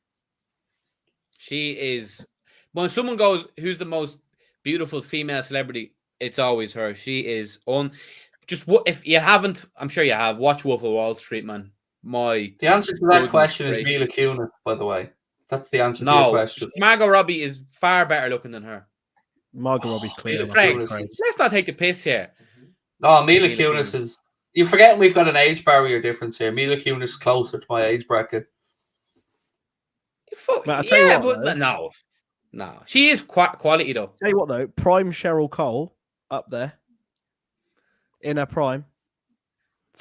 Speaker 3: She is. When someone goes, "Who's the most beautiful female celebrity?" It's always her. She is on. Just what if you haven't? I'm sure you have. Watch Wolf of Wall Street, man.
Speaker 1: the answer to that
Speaker 3: goodness
Speaker 1: question is
Speaker 3: gracious.
Speaker 1: Mila Kunis, by the way. That's the answer to your
Speaker 3: No,
Speaker 1: question.
Speaker 3: Margot Robbie is far better looking than her.
Speaker 2: Margot Robbie's clear.
Speaker 3: Craig,
Speaker 2: enough.
Speaker 3: let's not take the piss here.
Speaker 1: No, Mila
Speaker 3: Mila
Speaker 1: Kunis
Speaker 3: Kunis.
Speaker 1: is. You're forgetting we've got an age barrier difference here. Mila Kunis is closer to my age bracket.
Speaker 2: But I'll tell you
Speaker 3: Yeah,
Speaker 2: what,
Speaker 3: but no. She is quality though.
Speaker 2: Tell you what though, prime Cheryl Cole up there in her prime.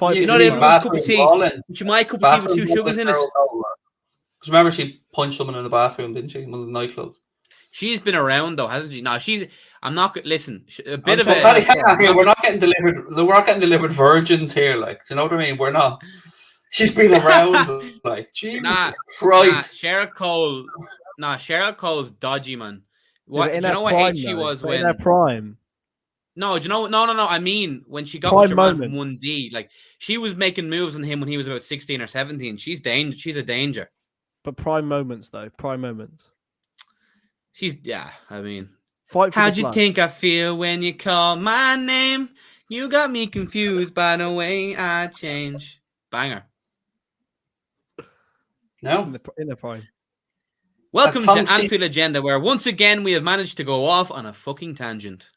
Speaker 3: You know, everyone's cup of tea. Which my cup of tea with 2 sugars in it.
Speaker 1: Because remember, she punched someone in the bathroom, didn't she? In one of the nightclubs.
Speaker 3: She's been around though, hasn't she? No, she's. I'm not. Listen, a bit
Speaker 2: I'm
Speaker 3: of
Speaker 2: sorry,
Speaker 3: a.
Speaker 1: Paddy, hang on here. We're not getting delivered. We're not getting delivered virgins here. Like, do you know what I mean? We're not. She's been around. Like, Jesus Christ.
Speaker 3: Cheryl Cole. Nah, Cheryl Cole's dodgy, man. What?
Speaker 2: Yeah,
Speaker 3: Do you know what age she was when?
Speaker 2: In her prime.
Speaker 3: No, do you know? No. I mean, when she got
Speaker 2: Prime
Speaker 3: with your man
Speaker 2: moment.
Speaker 3: from 1D, like she was making moves on him when he was about 16 or 17. She's danger. She's a danger.
Speaker 2: But prime moments though, prime moments.
Speaker 3: I mean,
Speaker 2: Fight for
Speaker 3: how'd
Speaker 2: the
Speaker 3: you
Speaker 2: flag.
Speaker 3: think I feel when you call my name? You got me confused by the way I change. Banger.
Speaker 1: No.
Speaker 2: In the prime.
Speaker 3: Welcome
Speaker 1: Tom
Speaker 3: to Anfield Agenda, where once again we have managed to go off on a fucking tangent.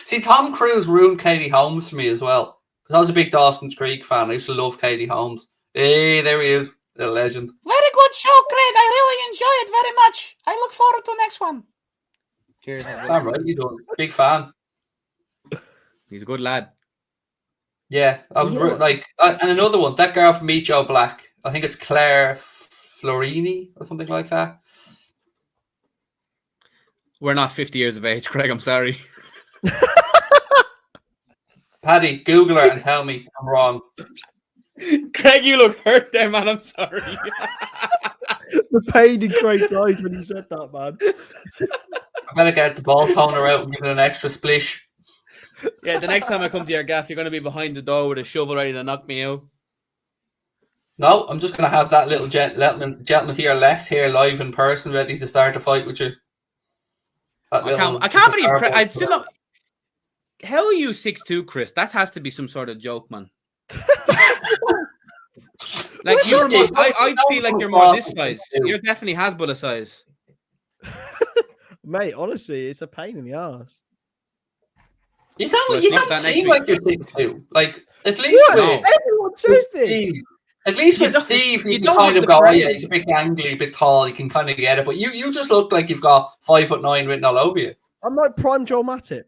Speaker 1: See, Tom Cruise ruined Katie Holmes for me as well. Because I was a big Dawson's Creek fan. I used to love Katie Holmes. Hey, there he is. The legend.
Speaker 4: Very good show, Craig. I really enjoy it very much. I look forward to next one.
Speaker 3: Cheers.
Speaker 1: Damn right, you do. Big fan.
Speaker 3: He's a good lad.
Speaker 1: Yeah, I was and another one, that girl from Meet Joe Black. I think it's Claire Florini or something like that.
Speaker 3: We're not 50 years of age, Craig. I'm sorry.
Speaker 1: Paddy, Google her and tell me I'm wrong.
Speaker 3: Craig, you look hurt there, man. I'm sorry.
Speaker 2: The pain in Craig's eyes when he said that, man.
Speaker 1: I better get the ball toner out and give it an extra splish.
Speaker 3: Yeah, the next time I come to your gaff, you're going to be behind the door with a shovel ready to knock me out.
Speaker 1: No, I'm just going to have that little gentleman to your left here live in person ready to start a fight with you.
Speaker 3: I can't believe I'd still not. How are you 6'2", Chris? That has to be some sort of joke, man. Like you're more, I feel like you're more this size. You're definitely Hasbulla size.
Speaker 2: Mate, honestly, it's a pain in the ass.
Speaker 1: You don't seem like you're 6'2". Like, at least
Speaker 2: Everyone says this.
Speaker 1: Steve, at least with Steve, you can kind of go, oh yeah, he's a bit gangly, a bit tall, you can kind of get it. But you just look like you've got 5'9" written all over you.
Speaker 2: I'm like prime Joel Matip.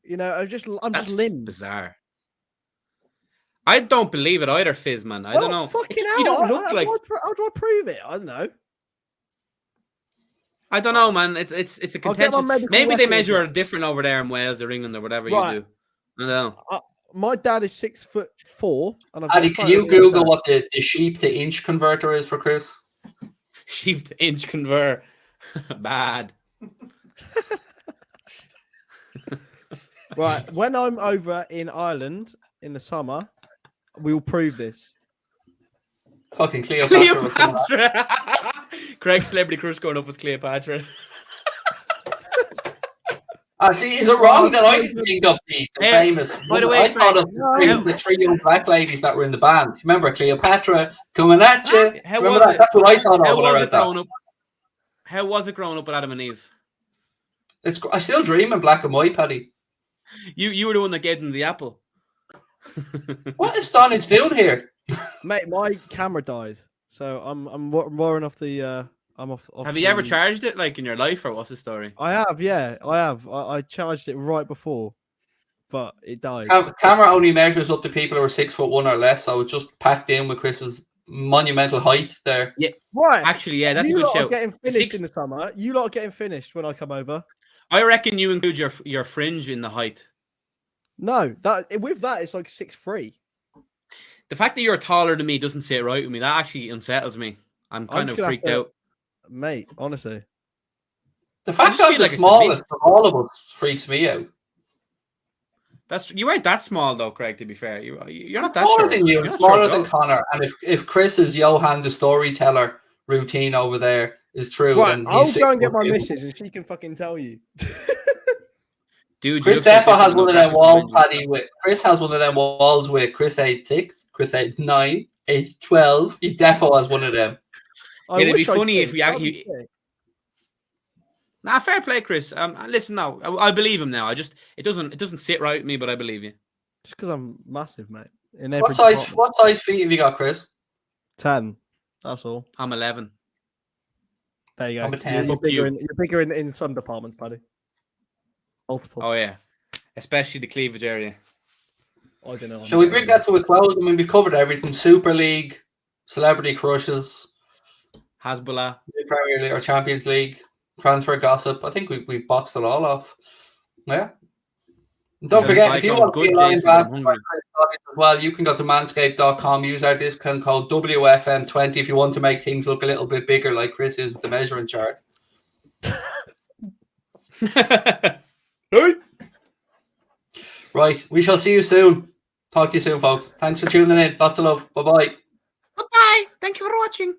Speaker 2: You know, I'm just limbs.
Speaker 3: Bizarre. I don't believe it either, Fizz, man. I don't know.
Speaker 2: Fucking
Speaker 3: You don't look like.
Speaker 2: How do I prove it? I don't know.
Speaker 3: I don't know, man. It's a
Speaker 2: I'll get my
Speaker 3: contention.
Speaker 2: medical
Speaker 3: Maybe they
Speaker 2: records
Speaker 3: measure
Speaker 2: up.
Speaker 3: it different over there in Wales or England or whatever
Speaker 2: Right.
Speaker 3: you do. I don't know.
Speaker 2: My dad is 6'4", and I've
Speaker 1: Paddy,
Speaker 2: got
Speaker 1: can
Speaker 2: a
Speaker 1: you
Speaker 2: photo of my
Speaker 1: Google
Speaker 2: dad.
Speaker 1: what the sheep to inch converter is for Chris?
Speaker 3: Sheep to inch convert. Bad.
Speaker 2: Right, when I'm over in Ireland in the summer, we will prove this.
Speaker 1: Fucking Cleopatra.
Speaker 3: Craig Celebrity Crush going up as Cleopatra.
Speaker 1: See, is it wrong that I didn't think of the famous?
Speaker 3: By the way,
Speaker 1: I thought of the three young black ladies that were in the band. Remember Cleopatra coming at you?
Speaker 3: How
Speaker 1: Remember
Speaker 3: was
Speaker 1: that?
Speaker 3: it?
Speaker 1: That's what I thought
Speaker 3: How
Speaker 1: of when I
Speaker 3: was
Speaker 1: read
Speaker 3: it growing
Speaker 1: that.
Speaker 3: up? How was it growing up with Adam and Eve?
Speaker 1: I still dream in black and white, Paddy.
Speaker 3: You were the one that gave them the apple.
Speaker 1: What is Stonadge doing here?
Speaker 2: Mate, my camera died, so I'm roaring off the. I'm off.
Speaker 3: Have you ever charged it like in your life, or what's the story?
Speaker 2: I have, yeah, I have. I charged it right before, but it died.
Speaker 1: Camera only measures up to people who are 6'1" or less, so it's just packed in with Chris's monumental height there.
Speaker 3: Yeah,
Speaker 2: Right.
Speaker 3: Actually, yeah, that's
Speaker 2: you
Speaker 3: a good
Speaker 2: lot are
Speaker 3: shout.
Speaker 2: getting finished in the summer. You lot are getting finished when I come over.
Speaker 3: I reckon you include your fringe in the height.
Speaker 2: No, with that it's like 6'3".
Speaker 3: The fact that you're taller than me doesn't sit right with me. That actually unsettles me. I'm kind of freaked out.
Speaker 2: Mate, honestly.
Speaker 1: The fact
Speaker 3: just
Speaker 1: that
Speaker 3: feel
Speaker 1: the
Speaker 3: like it's a
Speaker 1: smallest of all of us freaks me out.
Speaker 3: You weren't that small though, Craig. To be fair, you're not that
Speaker 1: Smaller
Speaker 3: short.
Speaker 1: than you,
Speaker 3: You're not
Speaker 1: smaller
Speaker 3: short
Speaker 1: than
Speaker 3: at all.
Speaker 1: Connor. And if Chris's Johan the storyteller routine over there is true,
Speaker 2: Right,
Speaker 1: then
Speaker 2: I'll
Speaker 1: he's
Speaker 2: go and get my
Speaker 1: 6'2".
Speaker 2: missus and she can fucking tell you.
Speaker 3: Dude,
Speaker 1: Chris
Speaker 3: you look like
Speaker 1: defo has
Speaker 3: this
Speaker 1: one of
Speaker 3: in
Speaker 1: them
Speaker 3: no
Speaker 1: walls,
Speaker 3: graphic design.
Speaker 1: Paddy. Chris has one of them walls with Chris 8'6", Chris 8'9", 8'12". He defo has one of them.
Speaker 3: It'd be
Speaker 2: wish I
Speaker 3: funny
Speaker 2: could.
Speaker 3: if you
Speaker 2: That'd be sick.
Speaker 3: Nah, fair play, Chris. Listen now, I believe him now. It doesn't sit right with me, but I believe you.
Speaker 2: Just because I'm massive, mate. In
Speaker 1: What
Speaker 2: every
Speaker 1: size?
Speaker 2: department.
Speaker 1: What size feet have you got, Chris?
Speaker 2: 10. That's all.
Speaker 3: I'm 11.
Speaker 2: There you go.
Speaker 1: I'm a 10.
Speaker 2: You're
Speaker 3: Fuck you.
Speaker 2: bigger in some departments, buddy. Multiple.
Speaker 3: Oh yeah, especially the cleavage area.
Speaker 2: I don't know.
Speaker 1: Shall we bring that to a close? I mean, we've covered everything: Super League, celebrity crushes,
Speaker 3: Hasbullah.
Speaker 1: the Premier League or Champions League, transfer gossip. I think we boxed it all off. Yeah. And don't
Speaker 3: Yeah,
Speaker 1: forget,
Speaker 3: I
Speaker 1: if you
Speaker 3: got
Speaker 1: want to be a
Speaker 3: good
Speaker 1: lion
Speaker 3: days, I'm
Speaker 1: bastard by
Speaker 3: hungry.
Speaker 1: Chris Doggett as well, you can go to manscaped.com, use our discount code WFM20 if you want to make things look a little bit bigger like Chris is with the measuring chart. Right, we shall see you soon. Talk to you soon, folks. Thanks for tuning in. Lots of love. Bye-bye.
Speaker 4: Goodbye. Thank you for watching.